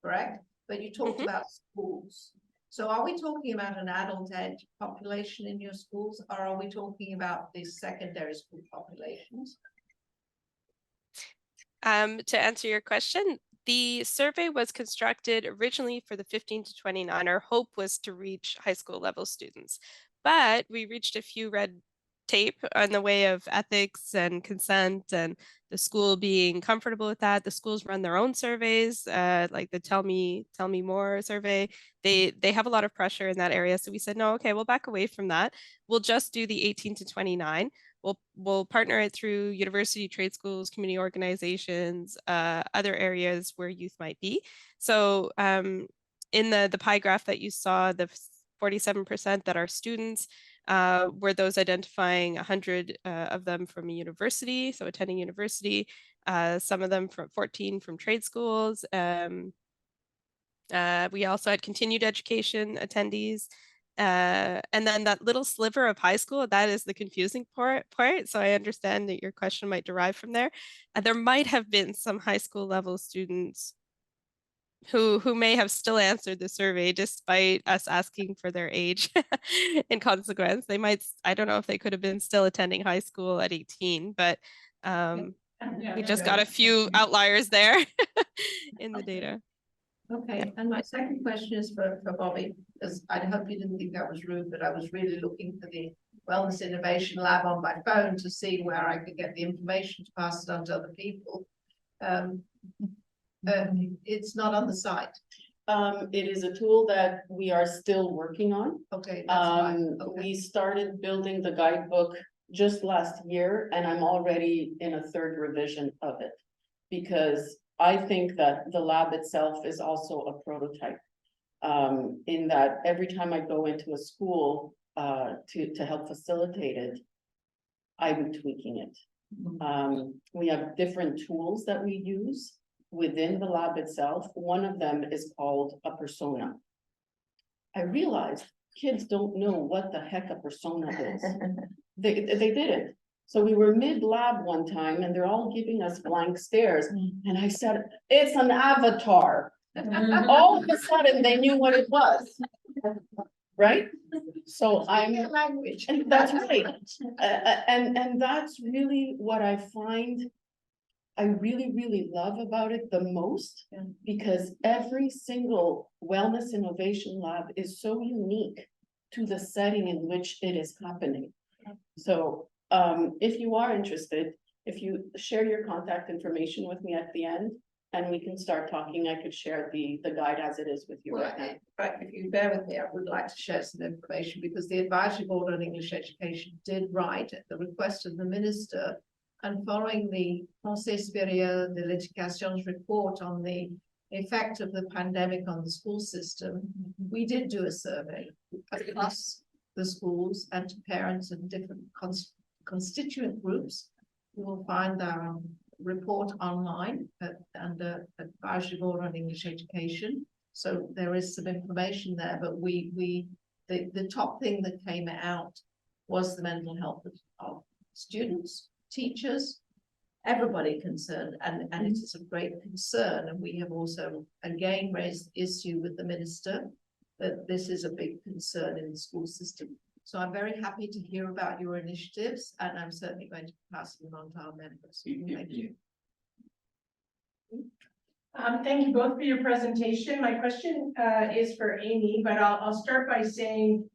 correct? But you talked about schools. So are we talking about an adult ed population in your schools, or are we talking about the secondary school populations? To answer your question, the survey was constructed originally for the 15 to 29. Our hope was to reach high school level students, but we reached a few red tape on the way of ethics and consent and the school being comfortable with that. The schools run their own surveys, like the Tell Me More survey. They have a lot of pressure in that area. So we said, no, okay, we'll back away from that. We'll just do the 18 to 29. We'll partner it through university, trade schools, community organizations, other areas where youth might be. So in the pie graph that you saw, the 47% that are students were those identifying 100 of them from a university, so attending university, some of them from 14 from trade schools. We also had continued education attendees. And then that little sliver of high school, that is the confusing part. So I understand that your question might derive from there. There might have been some high school level students who may have still answered the survey despite us asking for their age in consequence. They might, I don't know if they could have been still attending high school at 18, but we just got a few outliers there in the data. Okay, Yeah. and my second question is for Bobbie, because I hope you didn't think that was rude, but I was really looking for the Wellness Innovation Lab on my phone to see where I could get the information to pass it on to other people. It's not on the site. It is a tool that we are still working on. Okay, that's fine. Okay. We started building the guidebook just last year, and I'm already in a third revision of it because I think that the lab itself is also a prototype. In that every time I go into a school to help facilitate it, I'm tweaking it. We have different tools that we use within the lab itself. One of them is called a persona. I realized kids don't know what the heck a persona is. They didn't. So we were mid-lab one time and they're all giving us blank stares. And I said, it's an avatar. All of a sudden they knew what it was. Right? So I'm language. And that's right. And that's really what I find I really love about it the most, because every single wellness innovation lab is so unique to the setting in which it is happening. So if you are interested, if you share your contact information with me at the end, and we can start talking, I could share the guide as it is with you right now. Right, if you bear with me, I would like to share some information because the Advisory Board on English Education did write at the request of the Minister, and following the Conseil Supérieur de l'Éducation's report on the effect of the pandemic on the school system, we did do a survey across the schools and to parents and different constituent groups. You will find our report online under Advisory Board on English Education. So there is some information there, but the top thing that came out was the mental health of students, teachers, everybody concerned, and it is of great concern. And we have also again raised the issue with the minister that this is a big concern in the school system. So I'm very happy to hear about your initiatives, and I'm certainly going to pass them on to our members. Thank you. Thank you both for your presentation. My question is for Amy, but I'll start by saying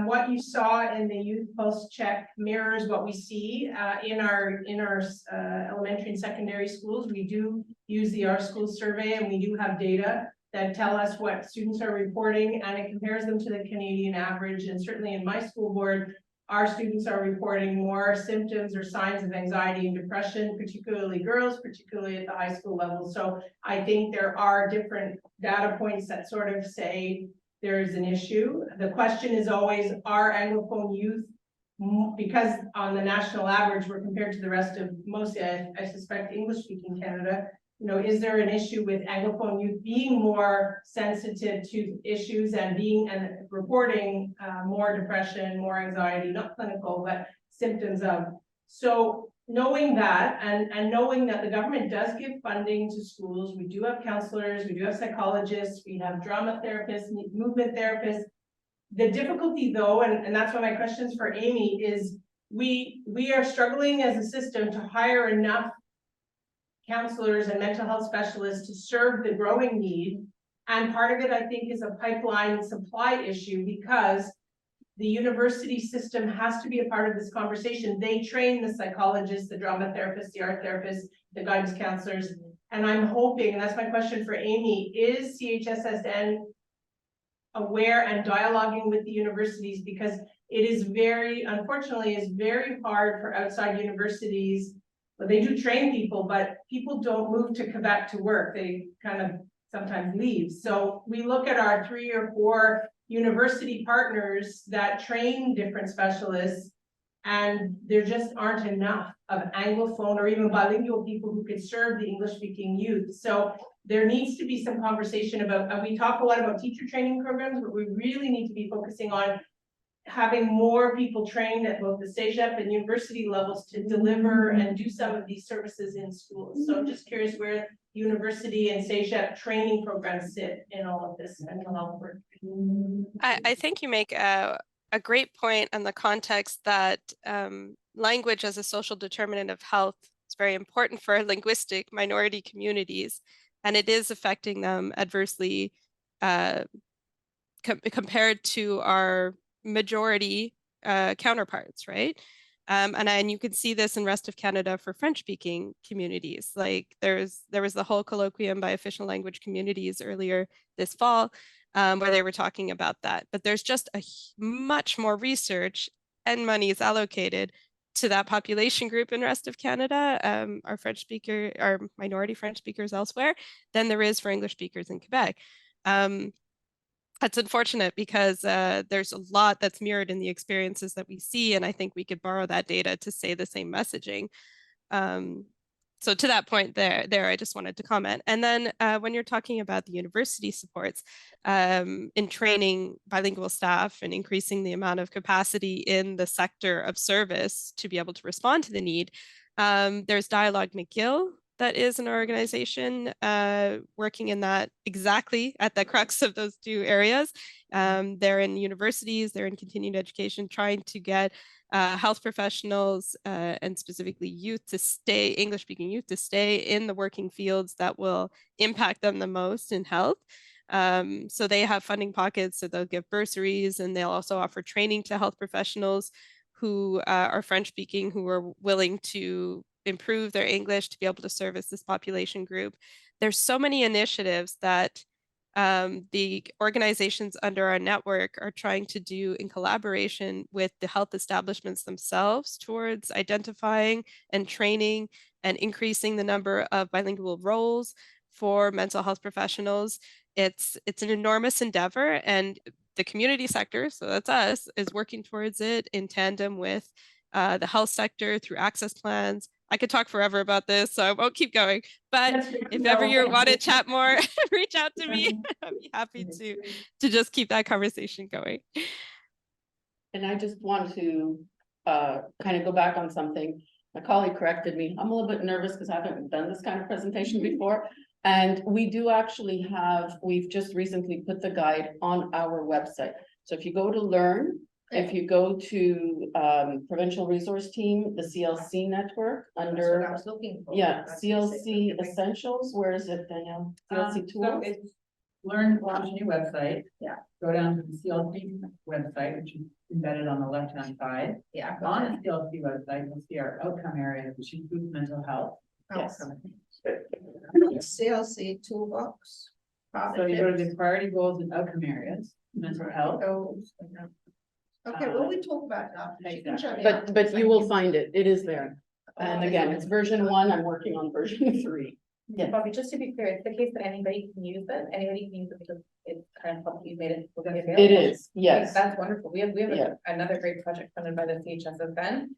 what you saw in the Youth Pulse Check mirrors what we see in our elementary and secondary schools. We do use the Our School survey, and we do have data that tell us what students are reporting, and it compares them to the Canadian average. And certainly in my school board, our students are reporting more symptoms or signs of anxiety and depression, particularly girls, particularly at the high school level. So I think there are different data points that sort of say there's an issue. The question is always, are Anglophone youth, because on the national average, we're compared to the rest of mostly, I suspect, English-speaking Canada, you know, is there an issue with Anglophone youth being more sensitive to issues and reporting more depression, more anxiety, not clinical, but symptoms of. So knowing that, and knowing that the government does give funding to schools, we do have counselors, we do have psychologists, we have drama therapists, movement therapists. The difficulty though, and that's why my question's for Amy, is we are struggling as a system to hire enough counselors and mental health specialists to serve the growing need. And part of it, I think, is a pipeline supply issue, because the university system has to be a part of this conversation. They train the psychologists, the drama therapists, the art therapists, the guidance counselors. And I'm hoping, and that's my question for Amy, is CHSSN aware and dialoguing with the universities? Because it is unfortunately, is very hard for outside universities. But they do train people, but people don't move to Quebec to work. They kind of sometimes leave. So we look at our 3 or 4 university partners that train different specialists, and there just aren't enough of Anglophone or even bilingual people who could serve the English-speaking youth. So there needs to be some conversation about, and we talk a lot about teacher training programs, but we really need to be focusing on having more people trained at both the CEGEP and university levels to deliver and do some of these services in schools. So I'm just curious where university and CEGEP training programs sit in all of this mental health work. I think you make a great point on the context that language as a social determinant of health is very important for linguistic minority communities, and it is affecting them adversely compared to our majority counterparts, right? And you can see this in rest of Canada for French-speaking communities. Like there was the whole colloquium by official language communities earlier this fall, where they were talking about that. But there's just much more research and money is allocated to that population group in rest of Canada, our minority French speakers elsewhere, than there is for English speakers in Quebec. That's unfortunate, because there's a lot that's mirrored in the experiences that we see, and I think we could borrow that data to say the same messaging. So to that point there, I just wanted to comment. And then when you're talking about the university supports in training bilingual staff and increasing the amount of capacity in the sector of service to be able to respond to the need, there's Dialogue McGill, that is an organization working in that exactly at the crux of those 2 areas. They're in universities, they're in continuing education, trying to get health professionals and specifically youth to stay, English-speaking youth to stay in the working fields that will impact them the most in health. So they have funding pockets, so they'll give bursaries, and they'll also offer training to health professionals who are French-speaking, who are willing to improve their English to be able to service this population group. There's so many initiatives that the organizations under our network are trying to do in collaboration with the health establishments themselves towards identifying and training and increasing the number of bilingual roles for mental health professionals. It's an enormous endeavor, and the community sector, so that's us, is working towards it in tandem with the health sector through access plans, I could talk forever about this, so I won't keep going. But That's good to if ever know. you Thank want to you. chat more, reach out to me. I'd be happy to just keep that conversation going. And I just want to kind of go back on something. My colleague corrected me. I'm a little bit nervous because I haven't done this kind of presentation before. And we do actually have, we've just recently put the guide on our website. So if you go to learn, if you go to Provincial Resource Team, the CLC network That's what I under, was looking for. yeah, That's CLC the same. Essentials, where is it, Danielle? CLC So Tools? it's learn, launch a new website. Yeah. Go down to the CLC website, which is embedded on the left-hand side. Yeah. On the CLC website, you'll see our outcome areas, which includes mental health. Yes. CLC toolbox. So you go to the priority goals and outcome areas, mental health. Okay, well, we talk about it after. You can show me But after. you will find it. It is there. And Oh, again, it's version 1. I'm working on version 3. Yeah. Bobbie, just to be clear, it's the case that anybody can use it, anybody can use it because it's kind of helped you made it. Available. It is, yes. That's wonderful. We have Yeah. another great project funded by the CHSSN.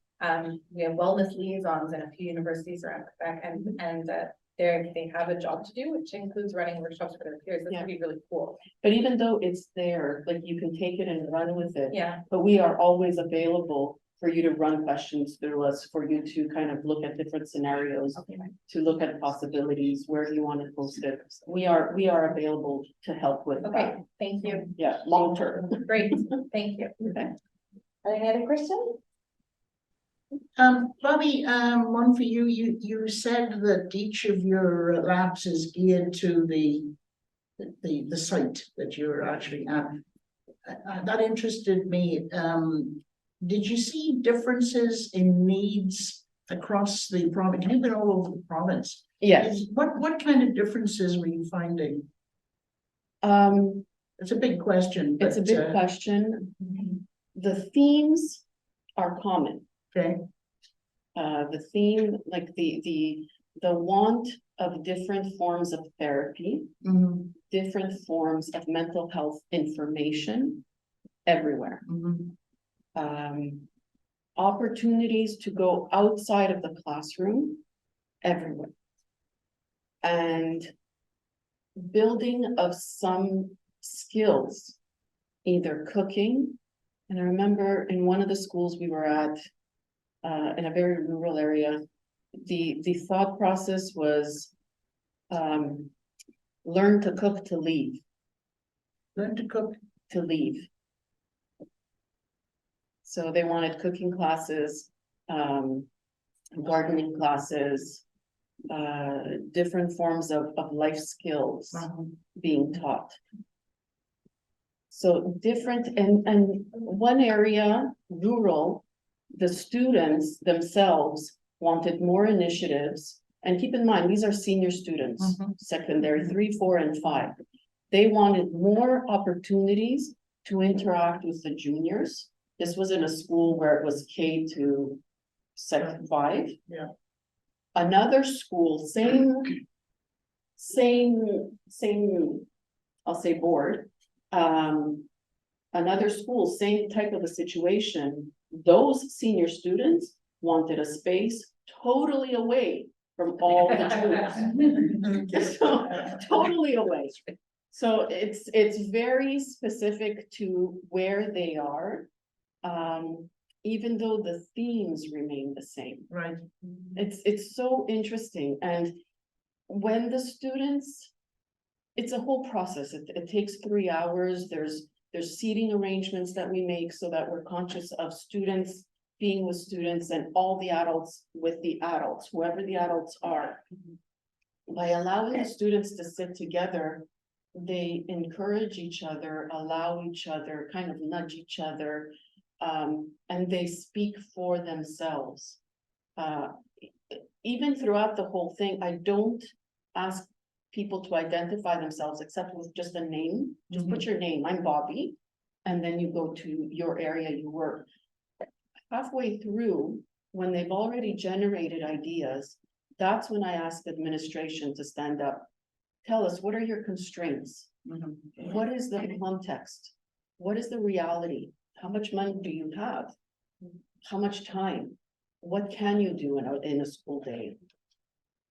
We have wellness liaisons in a few universities around Quebec and they have a job to do, which includes running workshops for their peers. That's Yeah. gonna be really cool. But even though it's there, like you can take it and run with it. Yeah, But we are always available for you to run questions through us, for you to kind of look at different scenarios, okay. to look at possibilities, where you want to post it. We are available to help with Okay, that. thank you. Yeah, long term. Great, thank you. Okay. Are there any other questions? Bobbie, one for you. You said that each of your labs is geared to the site that you're actually at. That interested me. Did you see differences in needs across the province? You've been all over the province. Yes, What kind of differences were you finding? It's a big question. it's a but, big question. The themes are common. Okay. The theme, like the want of different forms of therapy, Mhm, different forms of mental health information everywhere. mhm. Opportunities to go outside of the classroom everywhere. And building of some skills, either cooking. And I remember in one of the schools we were at, in a very rural area, the thought process was, learn to cook to leave, Learn to cook. to leave. So they wanted cooking classes, gardening classes, different forms of life skills being taught. So different, and one area, rural, the students themselves wanted more initiatives. And keep in mind, these are senior students, secondary 3, 4, and 5. They wanted more opportunities to interact with the juniors. This was in a school where it was K to 5. Yeah. Another school, same, I'll say board. Another school, same type of a situation. Those senior students wanted a space totally away from all the juniors. So, totally away. So it's very specific to where they are. Even though the themes remain the same. Right. It's so interesting, and when the students, it's a whole process. It takes 3 hours. There's seating arrangements that we make so that we're conscious of students being with students and all the adults with the adults, whoever the adults are. By allowing the students to sit together, they encourage each other, allow each other, kind of nudge each other. And they speak for themselves. Even throughout the whole thing, I don't ask people to identify themselves except with just a name. Just put your name, I'm Bobbie, and then you go to your area you work. Halfway through, when they've already generated ideas, that's when I ask administration to stand up. Tell us, what are your constraints? What is the context? What is the reality? How much money do you have? How much time? what can you do in a school day?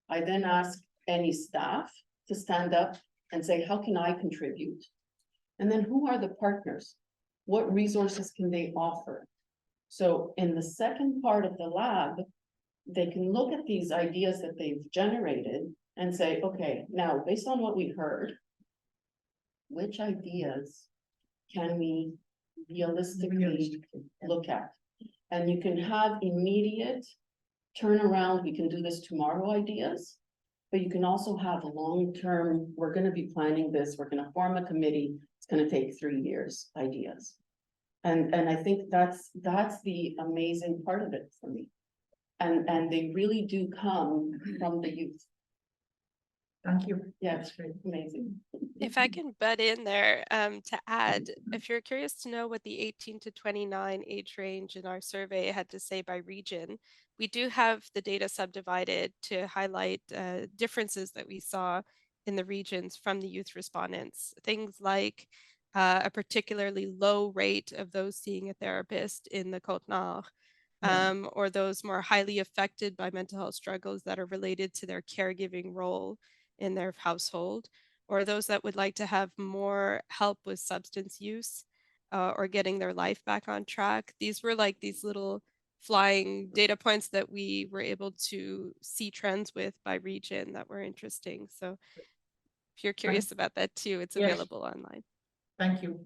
I then ask any staff to stand up and say, how can I contribute? And then who are the partners? What resources can they offer? So in the second part of the lab, they can look at these ideas that they've generated and say, okay, now based on what we heard, which ideas can we realistically look at? And you can have immediate turnaround, we can do this tomorrow ideas, but you can also have long-term, we're going to be planning this, we're going to form a committee, it's going to take 3 years ideas. And I think that's the amazing part of it for me. And they really do come from the youth. Thank you. Yeah, it's great, amazing. If I can butt in there to add, if you're curious to know what the 18 to 29 age range in our survey had to say by region, we do have the data subdivided to highlight differences that we saw in the regions from the youth respondents. Things like a particularly low rate of those seeing a therapist in the Côte-Nord, or those more highly affected by mental health struggles that are related to their caregiving role in their household, or those that would like to have more help with substance use or getting their life back on track. These were like these little flying data points that we were able to see trends with by region that were interesting. So if you're curious about that too, it's available online. Thank you.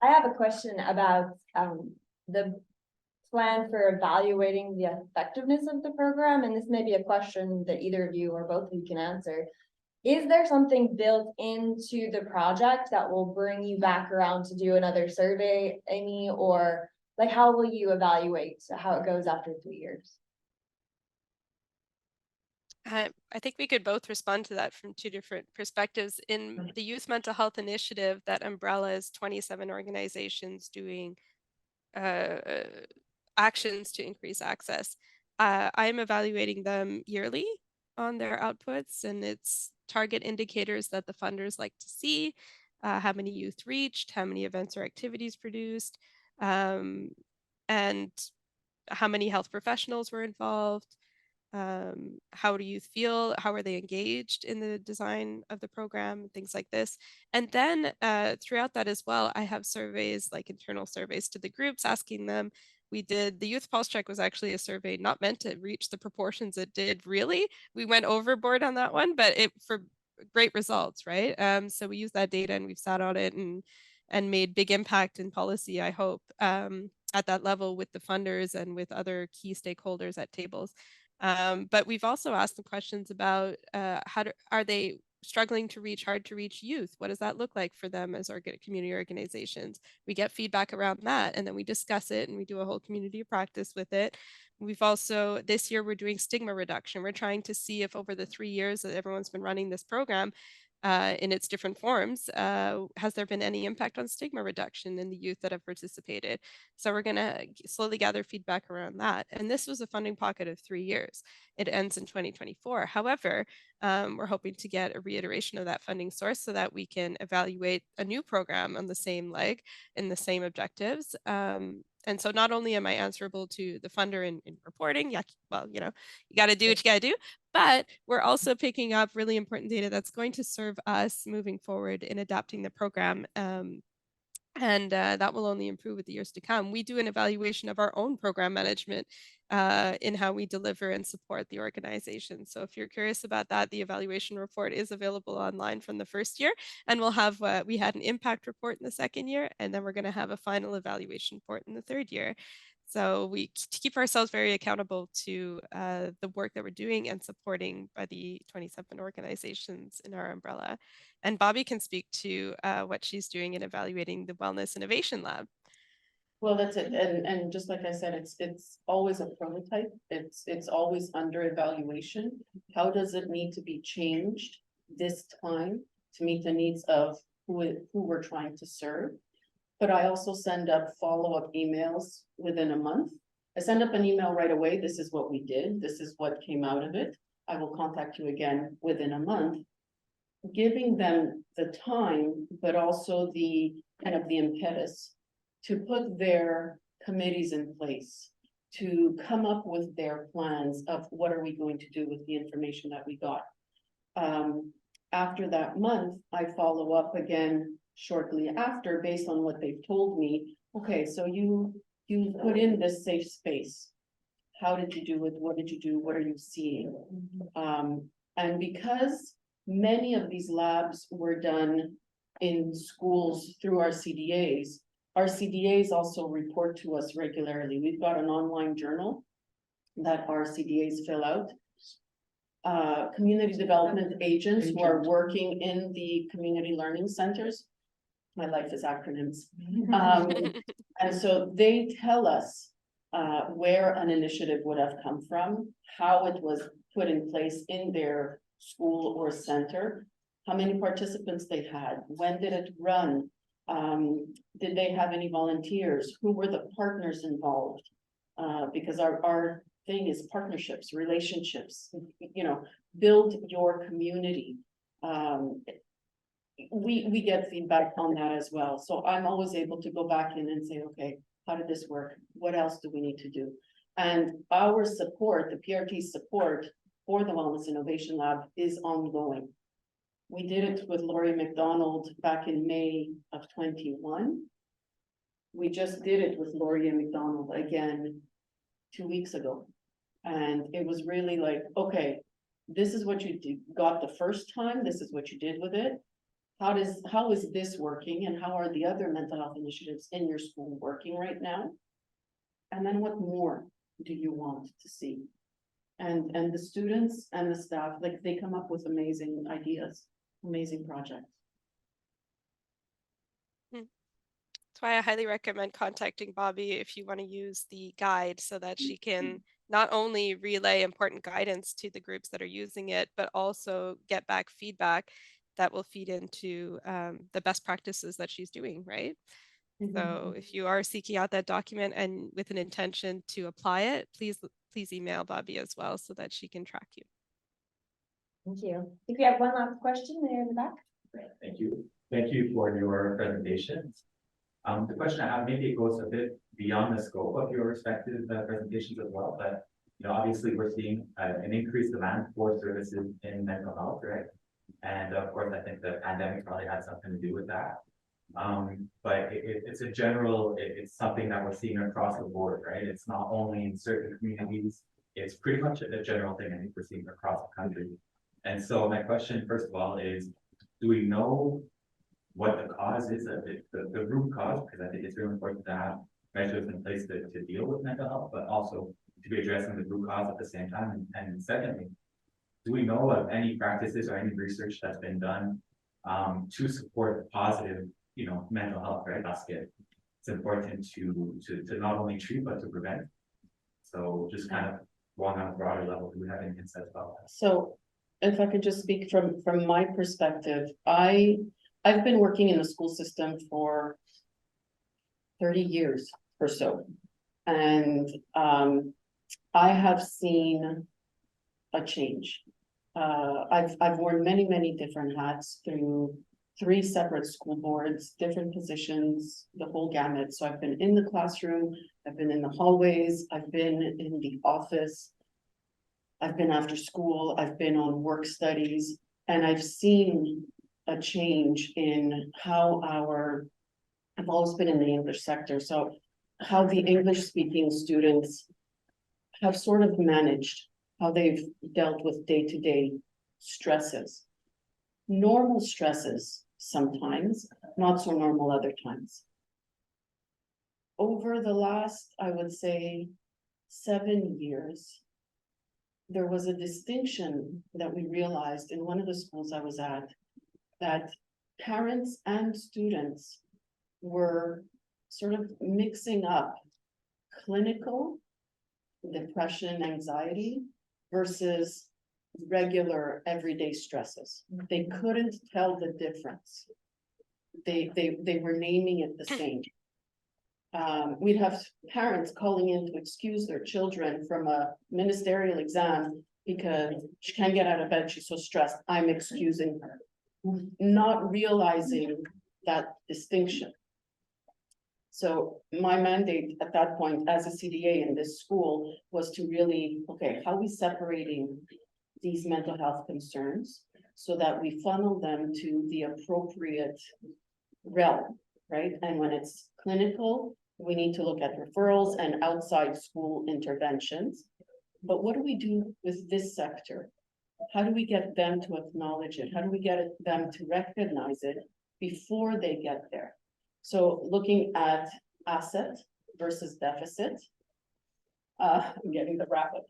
I have a question about the plan for evaluating the effectiveness of the program, and this may be a question that either of you or both of you can answer. Is there something built into the project that will bring you back around to do another survey, Amy, or like how will you evaluate how it goes after 3 years? I think we could both respond to that from two different perspectives. In the Youth Mental Health Initiative, that umbrella is 27 organizations doing actions to increase access. I'm evaluating them yearly on their outputs, and it's target indicators that the funders like to see, how many youth reached, how many events or activities produced, and how many health professionals were involved. How do youth feel? How are they engaged in the design of the program? Things like this. And then throughout that as well, I have surveys, like internal surveys to the groups, asking them. We did, the Youth Pulse Check was actually a survey not meant to reach the proportions it did, really. We went overboard on that one, but it for great results, right? So we used that data and we've sat on it and made big impact in policy, I hope, at that level with the funders and with other key stakeholders at tables. But we've also asked them questions about are they struggling to reach hard to reach youth? What does that look like for them as our community organizations? We get feedback around that, and then we discuss it and we do a whole community of practice with it. We've also, this year, we're doing stigma reduction. We're trying to see if over the 3 years that everyone's been running this program, in its different forms, has there been any impact on stigma reduction in the youth that have participated? So we're going to slowly gather feedback around that. And this was a funding pocket of 3 years. It ends in 2024. However, we're hoping to get a reiteration of that funding source so that we can evaluate a new program on the same leg in the same objectives. And so not only am I answerable to the funder in reporting, yeah, well, you know, you got to do what you got to do, but we're also picking up really important data that's going to serve us moving forward in adapting the program. And that will only improve with the years to come. We do an evaluation of our own program management in how we deliver and support the organization. So if you're curious about that, the evaluation report is available online from the first year. And we'll have, we had an impact report in the second year, and then we're going to have a final evaluation report in the third year. So we keep ourselves very accountable to the work that we're doing and supporting by the 27 organizations in our umbrella. And Bobbie can speak to what she's doing in evaluating the Wellness Innovation Lab. Well, that's it. And just like I said, it's always a prototype. It's always under evaluation. How does it need to be changed this time to meet the needs of who we're trying to serve? But I also send up follow-up emails within a month. I send up an email right away. This is what we did. This is what came out of it. I will contact you again within a month, giving them the time, but also the kind of the impetus to put their committees in place, to come up with their plans of what are we going to do with the information that we got. After that month, I follow up again shortly after, based on what they've told me. Okay, so you put in this safe space. How did you do it? What did you do? What are you seeing? And because many of these labs were done in schools through our CDAs also report to us regularly. We've got an online journal that our CDAs fill out. Community development agents who are working in the community learning centers. My life is acronyms. And so they tell us where an initiative would have come from, how it was put in place in their school or center, how many participants they had, when did it run, did they have any volunteers, who were the partners involved? Because our thing is partnerships, relationships, you know, build your community. We get feedback on that as well. So I'm always able to go back in and say, okay, how did this work? What else do we need to do? And our support, the PRT support for the Wellness Innovation Lab is ongoing. We did it with Laurie McDonald back in May of 21. We just did it with Laurie and McDonald again 2 weeks ago. And it was really like, okay, this is what you got the first time. This is what you did with it. How is this working, and how are the other mental health initiatives in your school working right now? And then what more do you want to see? And the students and the staff, like, they come up with amazing ideas, amazing projects. That's why I highly recommend contacting Bobbie if you want to use the guide, so that she can not only relay important guidance to the groups that are using it, but also get back feedback that will feed into the best practices that she's doing, right? So if you are seeking out that document and with an intention to apply it, please email Bobbie as well, so that she can track you. Thank you. I think we have one last question there in the back. Thank you. Thank you for your presentations. The question I have, maybe it goes a bit beyond the scope of your respective presentations as well, but you know, obviously we're seeing an increased demand for services in mental health, right? And of course, I think the pandemic probably had something to do with that. But it's a general, it's something that we're seeing across the board, right? It's not only in certain communities, it's pretty much a general thing I think we're seeing across the country. And so my question, first of all, is, do we know what the cause is of it, the root cause? Because I think it's really important to have measures in place to deal with mental health, but also to be addressing the root cause at the same time. And secondly, do we know of any practices or any research that's been done to support positive, you know, mental health, right? That's good. It's important to not only treat, but to prevent. So just kind of going on a broader level, do we have any insights about that? So if I could just speak from my perspective, I've been working in the school system for 30 years or so. And I have seen a change. I've worn many different hats through 3 separate school boards, different positions, the whole gamut. So I've been in the classroom, I've been in the hallways, I've been in the office, I've been after school, I've been on work studies, and I've seen a change in how I've always been in the English sector, so how the English speaking students have sort of managed, how they've dealt with day-to-day stresses. Normal stresses sometimes, not so normal other times. Over the last, I would say, 7 years, there was a distinction that we realized in one of the schools I was at, that parents and students were sort of mixing up clinical depression, anxiety versus regular everyday stresses. They couldn't tell the difference. They were naming it the same. We'd have parents calling in to excuse their children from a ministerial exam because she can't get out of bed, she's so stressed, I'm excusing her. Not realizing that distinction. So my mandate at that point as a CDA in this school was to really, okay, how are we separating these mental health concerns so that we funnel them to the appropriate realm, right? And when it's clinical, we need to look at referrals and outside school interventions. But what do we do with this sector? How do we get them to acknowledge it? How do we get them to recognize it before they get there? So looking at asset versus deficit. I'm getting the rapid,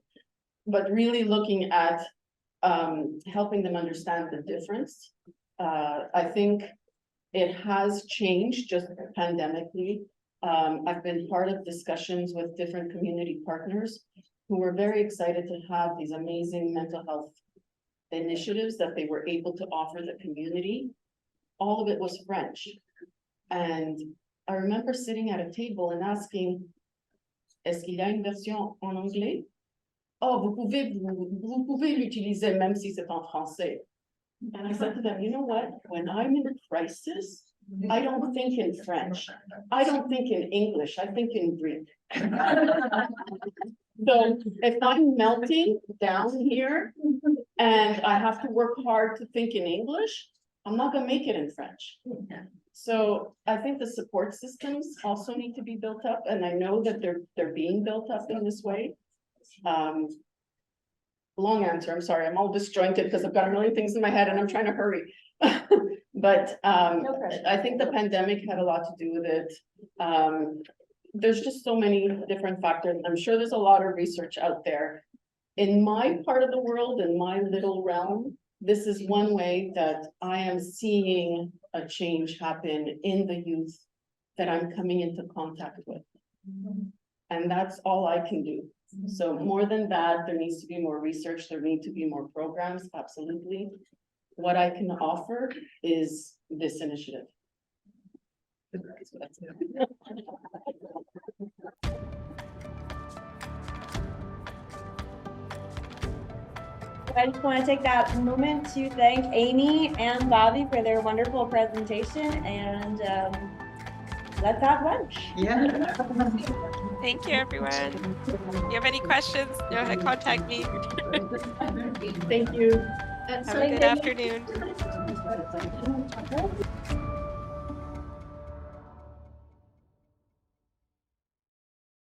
but really looking at helping them understand the difference. I think it has changed just pandemically. I've been part of discussions with different community partners who were very excited to have these amazing mental health initiatives that they were able to offer the community. All of it was French. And I remember sitting at a table and asking, est-ce qu'il y a une version en anglais? Oh, vous pouvez l'utiliser même si c'est en français. And I said to them, you know what? When I'm in a crisis, I don't think in French. I don't think in English. I think in Greek. So if I'm melting down here and I have to work hard to think in English, I'm not gonna make it in French. So I think the support systems also need to be built up, and I know that they're being built up in this way. Long answer, I'm sorry, I'm all disjointed because I've got a million things in my head and I'm trying to hurry. But I think the pandemic had a lot to do with it. There's just so many different factors. I'm sure there's a lot of research out there. In my part of the world, in my little realm, this is one way that I am seeing a change happen in the youth that I'm coming into contact with. And that's all I can do. So more than that, there needs to be more research, there need to be more programs, absolutely. What I can offer is this initiative. I just want to take that moment to thank Amy and Bobbie for their wonderful presentation, and let's have lunch. Yeah. Thank you, everyone. If you have any questions, know how to contact me. Thank you. Have a good afternoon.